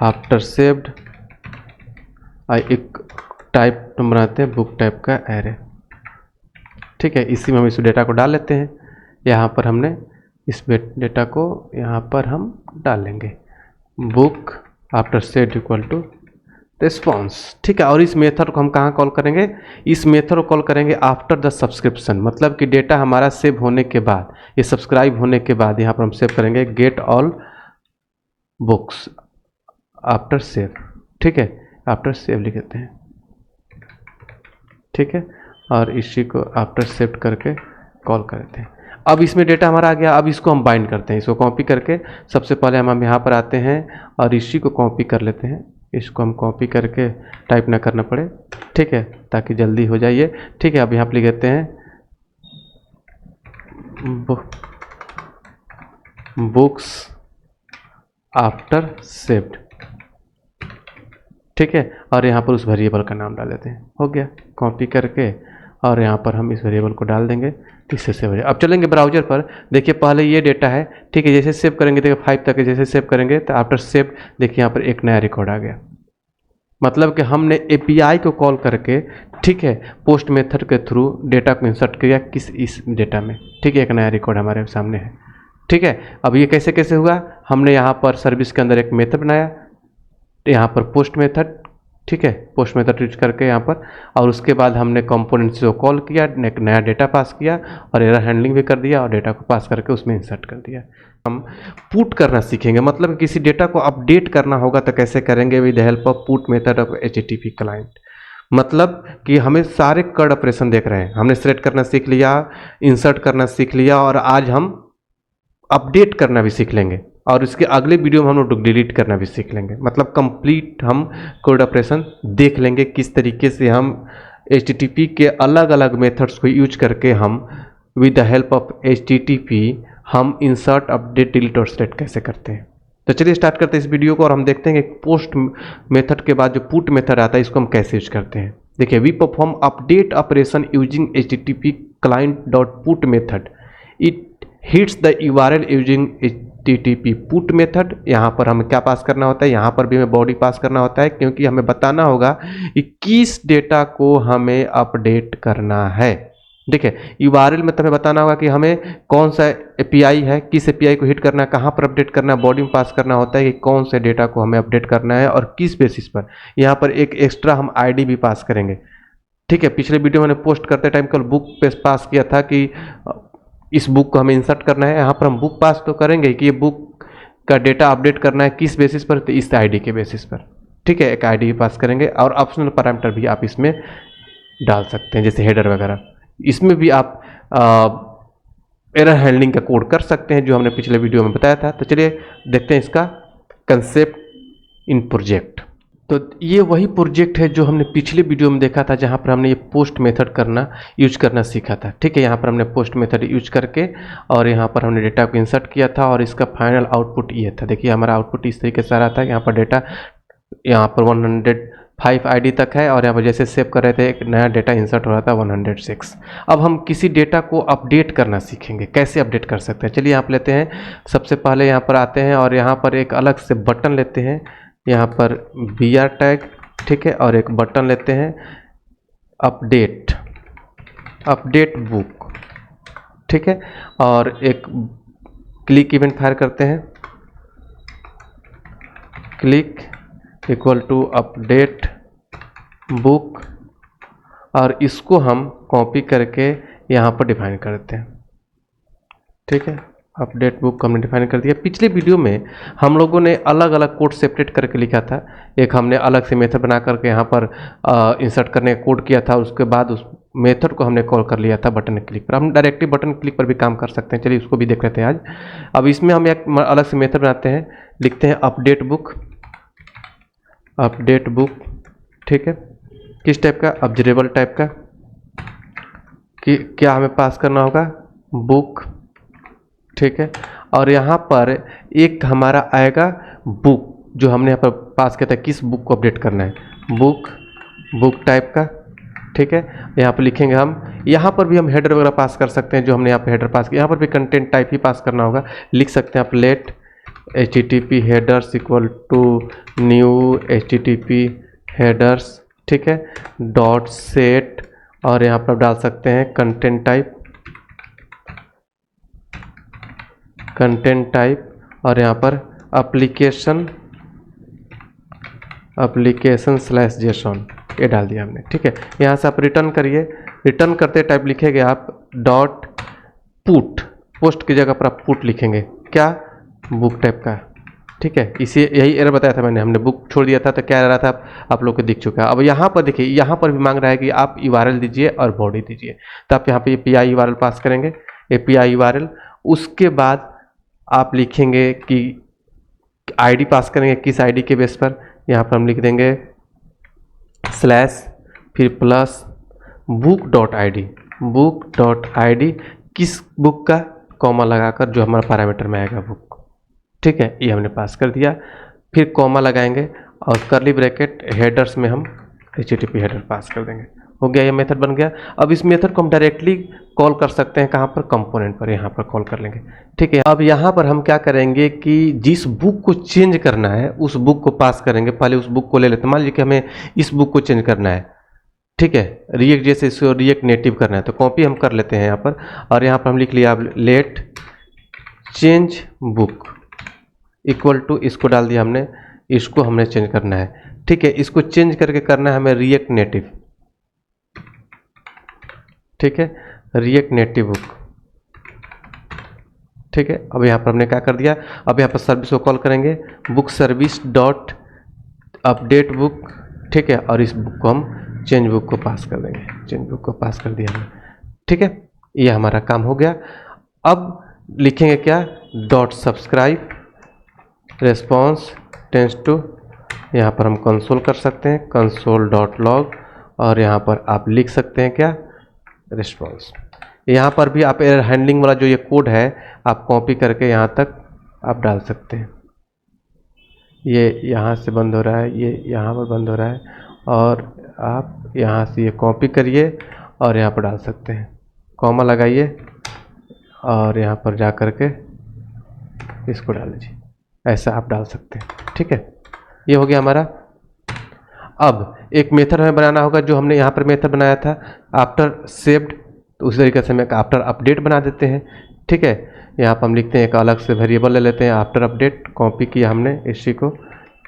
आफ्टर सेव्ड, एक टाइप बनाते हैं बुक टाइप का एरे। ठीक है, इसी में हम इस डेटा को डाल लेते हैं। यहाँ पर हमने इस डेटा को यहाँ पर हम डाल लेंगे book after set equal to response. ठीक है, और इस मेथड को हम कहाँ कॉल करेंगे, इस मेथड को कॉल करेंगे आफ्टर द सब्सक्रिप्शन। मतलब कि डेटा हमारा सेव होने के बाद, ये सब्सक्राइब होने के बाद यहाँ पर हम सेव करेंगे get all books after save. ठीक है, आफ्टर सेव लिख देते हैं। ठीक है, और इसी को आफ्टर सेव करके कॉल करते हैं। अब इसमें डेटा हमारा आ गया। अब इसको हम बाइंड करते हैं, इसको कॉपी करके सबसे पहले हम यहाँ पर आते हैं और इसी को कॉपी कर लेते हैं। इसको हम कॉपी करके टाइप ना करना पड़े। ठीक है, ताकि जल्दी हो जाइए। ठीक है, अब यहाँ पर लिख देते हैं बुक्स आफ्टर सेव्ड। ठीक है, और यहाँ पर उस वेरिएबल का नाम डाल देते हैं। हो गया, कॉपी करके और यहाँ पर हम इस वेरिएबल को डाल देंगे, इससे सेव हो जाए। अब चलेंगे ब्राउजर पर, देखिए पहले ये डेटा है। ठीक है, जैसे सेव करेंगे, देखिए 5 तक जैसे सेव करेंगे तो आफ्टर सेव देखिए यहाँ पर एक नया रिकॉर्ड आ गया। मतलब कि हमने API को कॉल करके, ठीक है, पोस्ट मेथड के थ्रू डेटा को इंसर्ट किया इस डेटा में। ठीक है, एक नया रिकॉर्ड हमारे सामने है। ठीक है, अब ये कैसे कैसे हुआ, हमने यहाँ पर सर्विस के अंदर एक मेथड बनाया, यहाँ पर पोस्ट मेथड। ठीक है, पोस्ट मेथड यूज करके यहाँ पर, और उसके बाद हमने कंपोनेंट्स को कॉल किया, एक नया डेटा पास किया और एरर हैंडलिंग भी कर दिया और डेटा को पास करके उसमें इंसर्ट कर दिया। हम पुट करना सीखेंगे, मतलब किसी डेटा को अपडेट करना होगा तो कैसे करेंगे, with the help of put method of HTTP client. मतलब कि हमें सारे कड ऑपरेशन देख रहे हैं। हमने सेलेक्ट करना सीख लिया, इंसर्ट करना सीख लिया और आज हम अपडेट करना भी सीख लेंगे और इसके अगले वीडियो में हम लोग डिलीट करना भी सीख लेंगे। मतलब कंप्लीट हम कोड ऑपरेशन देख लेंगे, किस तरीके से हम HTTP के अलग अलग मेथड्स को यूज करके हम with the help of HTTP हम इंसर्ट, अपडेट, डिलीट और सेलेक्ट कैसे करते हैं। तो चलिए स्टार्ट करते हैं इस वीडियो को और हम देखते हैं कि पोस्ट मेथड के बाद जो पुट मेथड आता है इसको हम कैसे यूज करते हैं। देखिए, we perform update operation using HTTP client dot put method. It hits the URL using HTTP put method. यहाँ पर हमें क्या पास करना होता है, यहाँ पर भी हमें बॉडी पास करना होता है, क्योंकि हमें बताना होगा कि किस डेटा को हमें अपडेट करना है। देखिए, URL में हमें बताना होगा कि हमें कौन सा API है, किस API को हिट करना है, कहाँ पर अपडेट करना है। बॉडी में पास करना होता है कि कौन से डेटा को हमें अपडेट करना है और किस बेसिस पर। यहाँ पर एक एक्स्ट्रा हम ID भी पास करेंगे। ठीक है, पिछले वीडियो मैंने पोस्ट करते टाइम कल बुक पे पास किया था कि इस बुक को हमें इंसर्ट करना है। यहाँ पर हम बुक पास तो करेंगे कि ये बुक का डेटा अपडेट करना है किस बेसिस पर, तो इस आईडी के बेसिस पर। ठीक है, एक आईडी पास करेंगे और ऑप्शनल पैरामीटर भी आप इसमें डाल सकते हैं, जैसे हेडर वगैरह। इसमें भी आप एरर हैंडलिंग का कोड कर सकते हैं, जो हमने पिछले वीडियो में बताया था। तो चलिए देखते हैं इसका कंसेप्ट इन प्रोजेक्ट। तो ये वही प्रोजेक्ट है जो हमने पिछले वीडियो में देखा था, जहाँ पर हमने ये पोस्ट मेथड यूज करना सीखा था। ठीक है, यहाँ पर हमने पोस्ट मेथड यूज करके और यहाँ पर हमने डेटा को इंसर्ट किया था और इसका फाइनल आउटपुट ये था। देखिए हमारा आउटपुट इस तरीके से आ रहा था। यहाँ पर डेटा यहाँ पर 105 आईडी तक है और यहाँ पर जैसे सेव कर रहे थे एक नया डेटा इंसर्ट हो रहा था 106। अब हम किसी डेटा को अपडेट करना सीखेंगे, कैसे अपडेट कर सकते हैं। चलिए यहाँ पर लेते हैं, सबसे पहले यहाँ पर आते हैं और यहाँ पर एक अलग से बटन लेते हैं, यहाँ पर BR टैग। ठीक है, और एक बटन लेते हैं अपडेट बुक। ठीक है, और एक क्लिक इवेंट फायर करते हैं, click equal to update book, और इसको हम कॉपी करके यहाँ पर डिफाइन करते हैं। ठीक है, अपडेट बुक हमने डिफाइन कर दिया। पिछले वीडियो में हम लोगों ने अलग अलग कोड सेपरेट करके लिखा था। एक हमने अलग से मेथड बना करके यहाँ पर इंसर्ट करने का कोड किया था, उसके बाद उस मेथड को हमने कॉल कर लिया था बटन क्लिक पर। हम डायरेक्टली बटन क्लिक पर भी काम कर सकते हैं, चलिए उसको भी देख लेते हैं आज। अब इसमें हम एक अलग से मेथड बनाते हैं, लिखते हैं अपडेट बुक। ठीक है, किस टाइप का, ऑब्जर्वेबल टाइप का, कि क्या हमें पास करना होगा, बुक। ठीक है, और यहाँ पर एक हमारा आएगा बुक, जो हमने यहाँ पर पास किया था, किस बुक को अपडेट करना है, बुक टाइप का। ठीक है, यहाँ पर लिखेंगे हम। यहाँ पर भी हम हेडर वगैरह पास कर सकते हैं, जो हमने यहाँ पर हेडर पास किया। यहाँ पर भी कंटेंट टाइप ही पास करना होगा, लिख सकते हैं आप let HTTP headers equal to new HTTP headers. ठीक है, डॉट सेट, और यहाँ पर डाल सकते हैं कंटेंट टाइप, और यहाँ पर application/json ये डाल दिया हमने। ठीक है, यहाँ से आप रिटर्न करिए, रिटर्न करते टाइप लिखेंगे आप डॉट पुट, पोस्ट की जगह पर आप पुट लिखेंगे, क्या, बुक टाइप का। ठीक है, इसे यही एरर बताया था मैंने, हमने बुक छोड़ दिया था तो क्या एरर था आप लोग को दिख चुका है। अब यहाँ पर देखिए, यहाँ पर भी मांग रहा है कि आप URL दीजिए और बॉडी दीजिए, तो आप यहाँ पे API URL पास करेंगे, API URL। उसके बाद आप लिखेंगे कि आईडी पास करेंगे, किस आईडी के बेस पर। यहाँ पर हम लिख देंगे स्लैश फिर प्लस book.id, किस बुक का, कॉमा लगाकर, जो हमारा पैरामीटर में आएगा बुक। ठीक है, ये हमने पास कर दिया। फिर कॉमा लगाएंगे और कर्ली ब्रैकेट हेडर्स में हम HTTP हेडर पास कर देंगे। हो गया, ये मेथड बन गया। अब इस मेथड को हम डायरेक्टली कॉल कर सकते हैं, कहाँ पर, कंपोनेंट पर, यहाँ पर कॉल कर लेंगे। ठीक है, अब यहाँ पर हम क्या करेंगे कि जिस बुक को चेंज करना है उस बुक को पास करेंगे। पहले उस बुक को ले लेते हैं, मान लीजिए कि हमें इस बुक को चेंज करना है। ठीक है, रिएक्ट जैसे इसको रिएक्ट नेटिव करना है, तो कॉपी हम कर लेते हैं यहाँ पर, और यहाँ पर हम लिख लिया let change book equal to, इसको डाल दिया हमने, इसको हमने चेंज करना है। ठीक है, इसको चेंज करके करना है हमें रिएक्ट नेटिव। ठीक है, रिएक्ट नेटिव बुक। ठीक है, अब यहाँ पर हमने क्या कर दिया, अब यहाँ पर सर्विस को कॉल करेंगे, book service dot update book. ठीक है, और इस बुक को हम चेंज बुक को पास कर देंगे, चेंज बुक को पास कर दिया हमने। ठीक है, ये हमारा काम हो गया। अब लिखेंगे क्या, dot subscribe response tense to, यहाँ पर हम कंसोल कर सकते हैं, console.log, और यहाँ पर आप लिख सकते हैं क्या, रिस्पॉन्स। यहाँ पर भी आप एरर हैंडलिंग वाला जो ये कोड है आप कॉपी करके यहाँ तक आप डाल सकते हैं। ये यहाँ से बंद हो रहा है, ये यहाँ पर बंद हो रहा है, और आप यहाँ से ये कॉपी करिए और यहाँ पर डाल सकते हैं, कॉमा लगाइए और यहाँ पर जा कर के इसको डाल दीजिए, ऐसा आप डाल सकते हैं। ठीक है, ये हो गया हमारा। अब एक मेथड हमें बनाना होगा, जो हमने यहाँ पर मेथड बनाया था आफ्टर सेव्ड, तो उसी तरीके से हम एक आफ्टर अपडेट बना देते हैं। ठीक है, यहाँ पर हम लिखते हैं, एक अलग से वेरिएबल ले लेते हैं आफ्टर अपडेट, कॉपी किया हमने इसी को।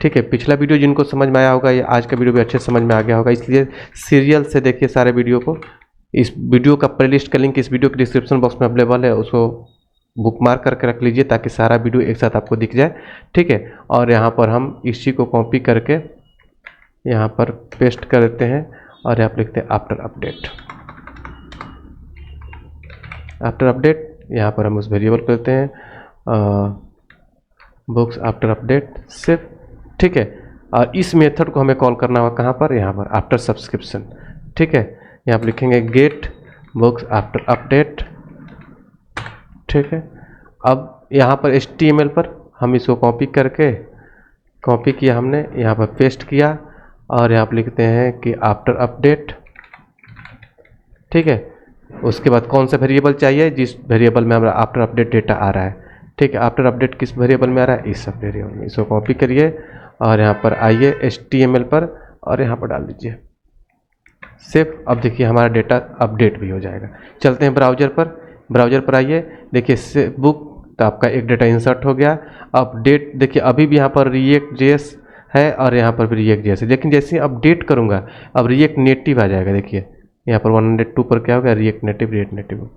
ठीक है, पिछला वीडियो जिनको समझ में आया होगा, ये आज का वीडियो भी अच्छे समझ में आ गया होगा, इसलिए सीरियल से देखिए सारे वीडियो को। इस वीडियो का प्लेलिस्ट का लिंक इस वीडियो के डिस्क्रिप्शन बॉक्स में अवेलेबल है, उसको बुक मार्क करके रख लीजिए ताकि सारा वीडियो एक साथ आपको दिख जाए, ठीक है। और यहाँ पर हम इसी को कॉपी करके यहाँ पर पेस्ट कर देते हैं और यहाँ पर लिखते हैं आफ्टर अपडेट। आफ्टर अपडेट यहाँ पर हम उस वेरिएबल को देते हैं बुक्स आफ्टर अपडेट सिर्फ, ठीक है। और इस मेथड को हमें कॉल करना होगा कहाँ पर, यहाँ पर आफ्टर सब्सक्रिप्शन, ठीक है। यहाँ पर लिखेंगे गेट बुक्स आफ्टर अपडेट, ठीक है। अब यहाँ पर HTML पर हम इसको कॉपी किया हमने, यहाँ पर पेस्ट किया और यहाँ पर लिखते हैं कि आफ्टर अपडेट, ठीक है। उसके बाद कौन सा वेरिएबल चाहिए, जिस वेरिएबल में हमारा आफ्टर अपडेट डेटा आ रहा है, ठीक है। आफ्टर अपडेट किस वेरिएबल में आ रहा है, इस सब वेरिएबल में। इसको कॉपी करिए और यहाँ पर आइए HTML पर और यहाँ पर डाल दीजिए सेव। अब देखिए हमारा डेटा अपडेट भी हो जाएगा। चलते हैं ब्राउज़र पर आइए, देखिए बुक तो आपका एक डेटा इंसर्ट हो गया। अपडेट देखिए अभी भी यहाँ पर React.js है और यहाँ पर भी React.js है, लेकिन जैसे ही अपडेट करूँगा अब React नेटिव आ जाएगा। देखिए यहाँ पर 102 पर क्या हो गया, React नेटिव।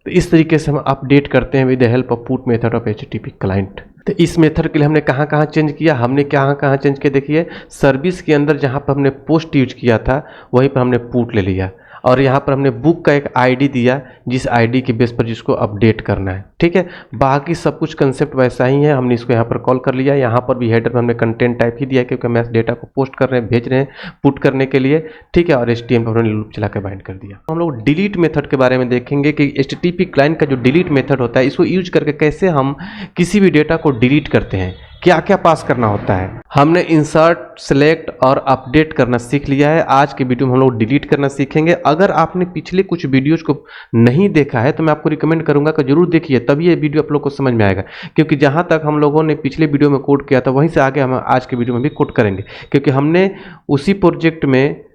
तो इस तरीके से हम अपडेट करते हैं with the help of put method of HTTP client. तो इस मेथड के लिए हमने कहाँ चेंज किया, हमने कहाँ चेंज किया, देखिए सर्विस के अंदर जहाँ पर हमने पोस्ट यूज किया था वहीं पर हमने पुट ले लिया और यहाँ पर हमने बुक का एक आईडी दिया जिस आईडी के बेस पर जिसको अपडेट करना है, ठीक है। बाकी सब कुछ कंसेप्ट वैसा ही है, हमने इसको यहाँ पर कॉल कर लिया। यहाँ पर भी हेडर में हमने कंटेंट टाइप ही दिया क्योंकि हम इस डेटा को पोस्ट कर रहे हैं, भेज रहे हैं पुट करने के लिए, ठीक है। और HTML पर हमने लूप चला के बाइंड कर दिया। हम लोग डिलीट मेथड के बारे में देखेंगे कि HTTP क्लाइंट का जो डिलीट मेथड होता है इसको यूज करके कैसे हम किसी भी डेटा को डिलीट करते हैं, क्या क्या पास करना होता है। हमने इंसर्ट, सेलेक्ट और अपडेट करना सीख लिया है। आज के वीडियो में हम लोग डिलीट करना सीखेंगे। अगर आपने पिछले कुछ वीडियोज को नहीं देखा है तो मैं आपको रिकमेंड करूंगा कि जरूर देखिए, तभी ये वीडियो आप लोग को समझ में आएगा। क्योंकि जहां तक हम लोगों ने पिछले वीडियो में कोड किया था वहीं से आगे हम आज के वीडियो में भी कोड करेंगे, क्योंकि हमने उसी प्रोजेक्ट में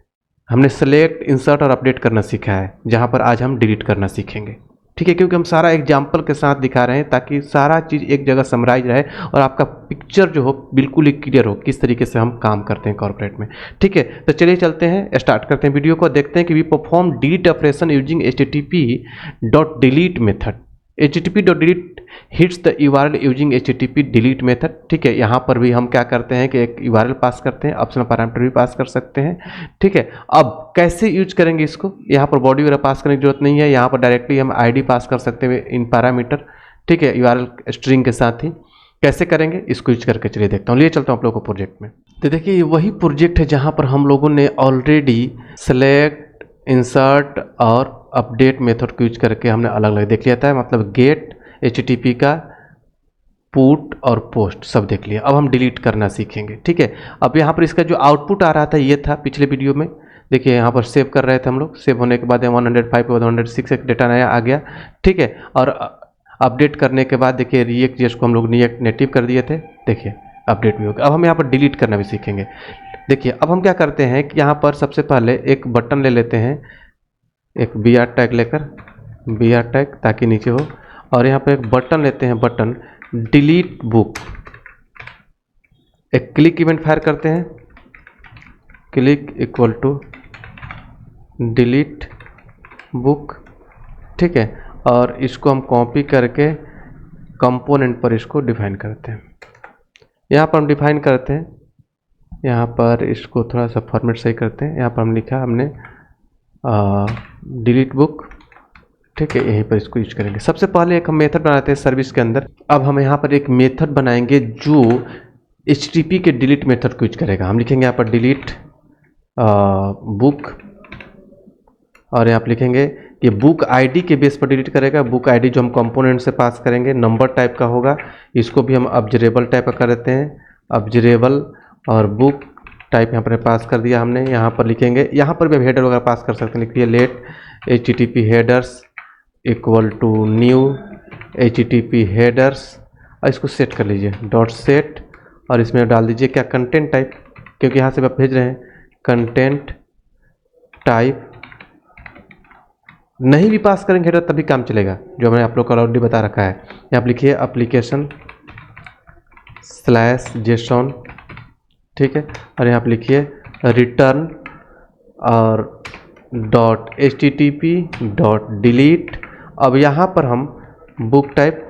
हमने सेलेक्ट, इंसर्ट और अपडेट करना सीखा है, जहाँ पर आज हम डिलीट करना सीखेंगे, ठीक है। क्योंकि हम सारा एग्जाम्पल के साथ दिखा रहे हैं ताकि सारा चीज़ एक जगह समराइज रहे और आपका पिक्चर जो हो बिल्कुल ही क्लियर हो किस तरीके से हम काम करते हैं कॉर्पोरेट में, ठीक है। तो चलिए चलते हैं, स्टार्ट करते हैं वीडियो को। देखते हैं कि we perform delete operation using http.delete method. http.delete hits the URL using http delete method, ठीक है। यहाँ पर भी हम क्या करते हैं कि एक URL पास करते हैं, ऑप्शनल पैरामीटर भी पास कर सकते हैं, ठीक है। अब कैसे यूज करेंगे इसको, यहाँ पर बॉडी वगैरह पास करने की जरूरत नहीं है, यहाँ पर डायरेक्टली हम ID पास कर सकते हैं इन पैरामीटर, ठीक है, URL स्ट्रिंग के साथ ही। कैसे करेंगे इसको यूज करके चलिए देखता हूँ। लिए चलता हूँ आप लोगों को प्रोजेक्ट में। तो देखिए ये वही प्रोजेक्ट है जहाँ पर हम लोगों ने ऑलरेडी सेलेक्ट, इंसर्ट और अपडेट मेथड को यूज करके हमने अलग अलग देख लिया था, मतलब गेट, HTTP का पुट और पोस्ट सब देख लिया। अब हम डिलीट करना सीखेंगे, ठीक है। अब यहाँ पर इसका जो आउटपुट आ रहा था ये था पिछले वीडियो में, देखिए यहाँ पर सेव कर रहे थे हम लोग, सेव होने के बाद 105 के बाद 106 एक डेटा नया आ गया, ठीक है। और अपडेट करने के बाद देखिए React.js को हम लोग React नेटिव कर दिए थे, देखिए अपडेट भी हो गया। अब हम यहाँ पर डिलीट करना भी सीखेंगे। देखिए अब हम क्या करते हैं कि यहाँ पर सबसे पहले एक बटन ले लेते हैं, एक BR टैग लेकर, BR टैग ताकि नीचे हो, और यहाँ पर एक बटन लेते हैं, बटन डिलीट बुक, एक क्लिक इवेंट फायर करते हैं, click equal to delete book, ठीक है। और इसको हम कॉपी करके कंपोनेंट पर इसको डिफाइन करते हैं। यहाँ पर हम डिफाइन करते हैं, यहाँ पर इसको थोड़ा सा फॉर्मेट सही करते हैं। यहाँ पर हम लिखा हमने डिलीट बुक, ठीक है, यहीं पर इसको यूज करेंगे। सबसे पहले एक हम मेथड बनाते हैं सर्विस के अंदर। अब हम यहाँ पर एक मेथड बनाएंगे जो HTTP के डिलीट मेथड को यूज करेगा। हम लिखेंगे यहाँ पर डिलीट बुक और यहाँ पर लिखेंगे कि बुक आईडी के बेस पर डिलीट करेगा। बुक आईडी जो हम कंपोनेंट से पास करेंगे नंबर टाइप का होगा, इसको भी हम ऑब्जरेबल टाइप का कर देते हैं, ऑब्जरेबल। और बुक टाइप यहाँ पर पास कर दिया हमने। यहाँ पर लिखेंगे, यहाँ पर भी हम हेडर वगैरह पास कर सकते हैं, लिखिए let HTTP headers equal to new HTTP headers, और इसको सेट कर लीजिए डॉट सेट, और इसमें डाल दीजिए क्या, कंटेंट टाइप, क्योंकि यहाँ से आप भेज रहे हैं कंटेंट टाइप। नहीं भी पास करेंगे हेडर तभी काम चलेगा, जो मैंने आप लोग को ऑलरेडी बता रखा है। यहाँ पर लिखिए एप्लीकेशन /JSON, ठीक है, और यहाँ पर लिखिए रिटर्न और .http.delete। अब यहाँ पर हम बुक टाइप,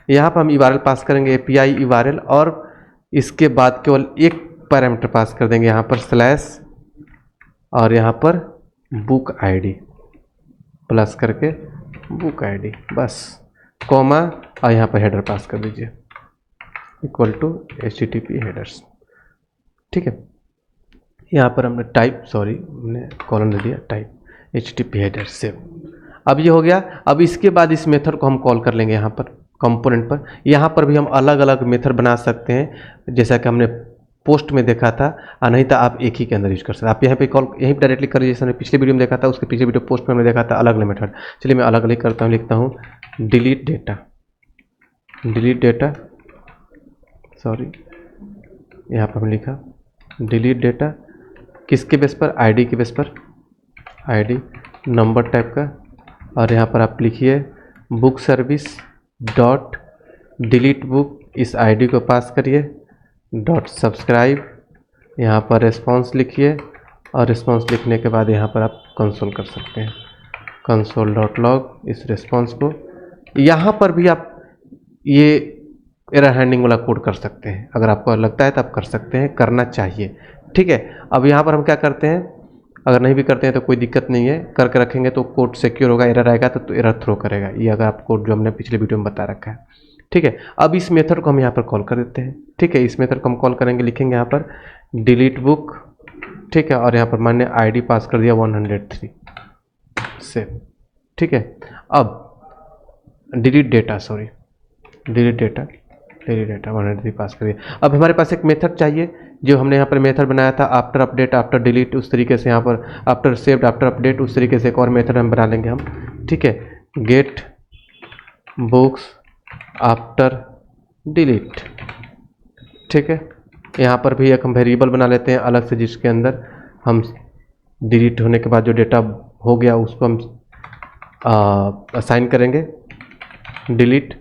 यहाँ पर हम URL पास करेंगे API URL, और इसके बाद केवल एक पैरामीटर पास कर देंगे यहाँ पर स्लैश, और यहाँ पर बुक ID प्लस करके बुक ID, बस कॉमा, और यहाँ पर हेडर पास कर दीजिए इक्वल टू HTTP हेडर्स। ठीक है, यहाँ पर हमने टाइप, हमने कॉलन दे दिया टाइप HTTP हेडर्स सेव। अब ये हो गया। अब इसके बाद इस मेथड को हम कॉल कर लेंगे यहाँ पर कंपोनेंट पर। यहाँ पर भी हम अलग अलग मेथड बना सकते हैं, जैसा कि हमने पोस्ट में देखा था, और नहीं तो आप एक ही के अंदर यूज कर सकते हैं। आप यहाँ पे कॉल यहीं पर डायरेक्टली कर, जैसे हमने पिछले वीडियो में देखा था, उसके पिछले वीडियो पोस्ट में हमने देखा था अलग अलग मेथड। चलिए मैं अलग अलग करता हूँ, लिखता हूँ डिलीट डेटा, यहाँ पर हम लिखा डिलीट डेटा, किसके बेस पर, ID के बेस पर, ID नंबर टाइप का, और यहाँ पर आप लिखिए book service dot delete book, इस ID को पास करिए, डॉट सब्सक्राइब, यहाँ पर रेस्पॉन्स लिखिए, और रेस्पॉन्स लिखने के बाद यहाँ पर आप कंसोल कर सकते हैं, कंसोल डॉट लॉग इस रेस्पॉन्स को। यहाँ पर भी आप ये एरर हैंडलिंग वाला कोड कर सकते हैं, अगर आपको लगता है तो आप कर सकते हैं, करना चाहिए। ठीक है, अब यहाँ पर हम क्या करते हैं, अगर नहीं भी करते हैं तो कोई दिक्कत नहीं है, करके रखेंगे तो कोड सिक्योर होगा, एरर आएगा तो एरर थ्रो करेगा, ये अगर आप कोड जो हमने पिछले वीडियो में बता रखा है। ठीक है, अब इस मेथड को हम यहाँ पर कॉल कर देते हैं। ठीक है, इस मेथड को हम कॉल करेंगे, लिखेंगे यहाँ पर डिलीट बुक, ठीक है, और यहाँ पर मैंने ID पास कर दिया 103 सेव। ठीक है, अब डिलीट डेटा 103 पास करिए। अब हमारे पास एक मेथड चाहिए, जो हमने यहाँ पर मेथड बनाया था आफ्टर अपडेट, आफ्टर डिलीट, उस तरीके से यहाँ पर आफ्टर सेव्ड, आफ्टर अपडेट, उस तरीके से एक और मेथड हम बना लेंगे हम। ठीक है, गेट बुक्स आफ्टर डिलीट। ठीक है, यहाँ पर भी एक हम वेरिएबल बना लेते हैं अलग से, जिसके अंदर हम डिलीट होने के बाद जो डेटा हो गया उसको हम असाइन करेंगे डिलीट।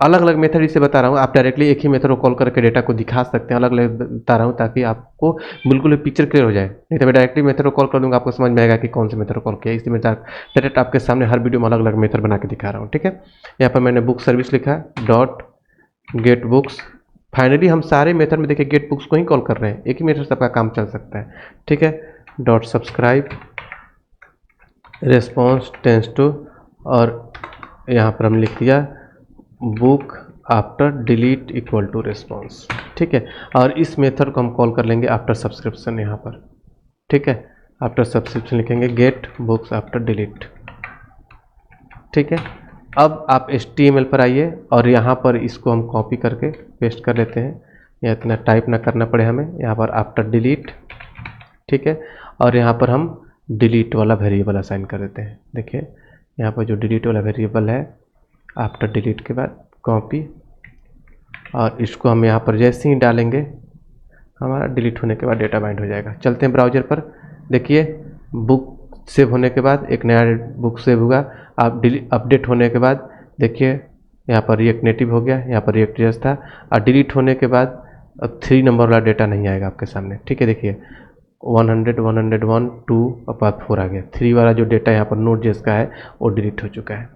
अलग अलग मेथड इसे बता रहा हूँ, आप डायरेक्टली एक ही मेथड को कॉल करके डेटा को दिखा सकते हैं, अलग अलग बता रहा हूँ ताकि आपको बिल्कुल पिक्चर क्लियर हो जाए। नहीं तो मैं डायरेक्टली मेथड को कॉल कर दूंगा, आपको समझ में आएगा कि कौन से मेथड को कॉल किया, इसलिए मैं डायरेक्ट आपके सामने हर वीडियो में अलग अलग मेथड बना के दिखा रहा हूँ। ठीक है, यहाँ पर मैंने बुक सर्विस लिखा डॉट गेट बुक्स। फाइनली हम सारे मेथड में देखिए गेट बुक्स को ही कॉल कर रहे हैं, एक ही मेथड से आपका काम चल सकता है। ठीक है, dot subscribe response tense to, और यहाँ पर हम लिख दिया book after delete equal to response. ठीक है, और इस मेथड को हम कॉल कर लेंगे आफ्टर सब्सक्रिप्शन यहाँ पर। ठीक है, आफ्टर सब्सक्रिप्शन लिखेंगे गेट बुक्स आफ्टर डिलीट। ठीक है, अब आप HTML पर आइए और यहाँ पर इसको हम कॉपी करके पेस्ट कर लेते हैं, या इतना टाइप ना करना पड़े हमें। यहाँ पर आफ्टर डिलीट, ठीक है, और यहाँ पर हम डिलीट वाला वेरिएबल असाइन कर देते हैं। देखिए यहाँ पर जो डिलीट वाला वेरिएबल है, आफ्टर डिलीट के बाद कॉपी, और इसको हम यहाँ पर जैसे ही डालेंगे हमारा डिलीट होने के बाद डेटा बाइंड हो जाएगा। चलते हैं ब्राउज़र पर, देखिए बुक सेव होने के बाद एक नया बुक सेव होगा। आप अपडेट होने के बाद देखिए यहाँ पर रिएक्ट नेटिव हो गया, यहाँ पर रिएक्ट जेएस था, और डिलीट होने के बाद अब 3 नंबर वाला डेटा नहीं आएगा आपके सामने। ठीक है, देखिए 100, 101, 2 और बाद 4 आ गया। 3 वाला जो डेटा यहाँ पर नोट जेएस का है वो डिलीट हो चुका है।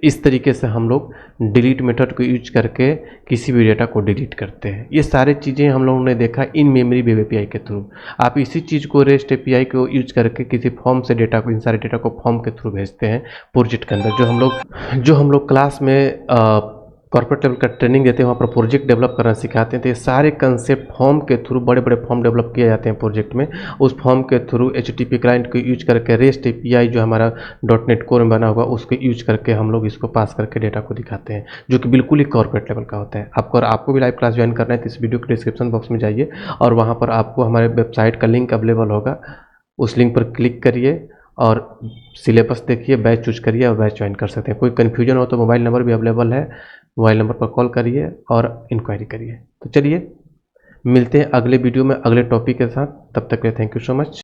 इस तरीके से हम लोग डिलीट मेथड को यूज करके किसी भी डेटा को डिलीट करते हैं। ये सारे चीज़ें हम लोगों ने देखा इन मेमोरी वेब एपीआई के थ्रू। आप इसी चीज़ को रेस्ट एपीआई को यूज करके किसी फॉर्म से डेटा को, इन सारे डेटा को फॉर्म के थ्रू भेजते हैं प्रोजेक्ट के अंदर। जो हम लोग क्लास में कॉर्पोरेट लेवल का ट्रेनिंग देते हैं, वहाँ पर प्रोजेक्ट डेवलप करना सिखाते हैं। तो ये सारे कंसेप्ट फॉर्म के थ्रू, बड़े बड़े फॉर्म डेवलप किए जाते हैं प्रोजेक्ट में। उस फॉर्म के थ्रू HTTP क्लाइंट को यूज करके रेस्ट एपीआई जो हमारा .NET कोर में बना हुआ उसको यूज करके हम लोग इसको पास करके डेटा को दिखाते हैं, जो कि बिल्कुल ही कॉर्पोरेट लेवल का होता है। आपको भी लाइव क्लास ज्वाइन करना है तो इस वीडियो के डिस्क्रिप्शन बॉक्स में जाइए और वहाँ पर आपको हमारे वेबसाइट का लिंक अवेलेबल होगा। उस लिंक पर क्लिक करिए और सिलेबस देखिए, बैच चूज करिए और बैच ज्वाइन कर सकते हैं। कोई कन्फ्यूजन हो तो मोबाइल नंबर भी अवेलेबल है, मोबाइल नंबर पर कॉल करिए और इंक्वायरी करिए। तो चलिए मिलते हैं अगले वीडियो में अगले टॉपिक के साथ, तब तक के लिए थैंक यू सो मच।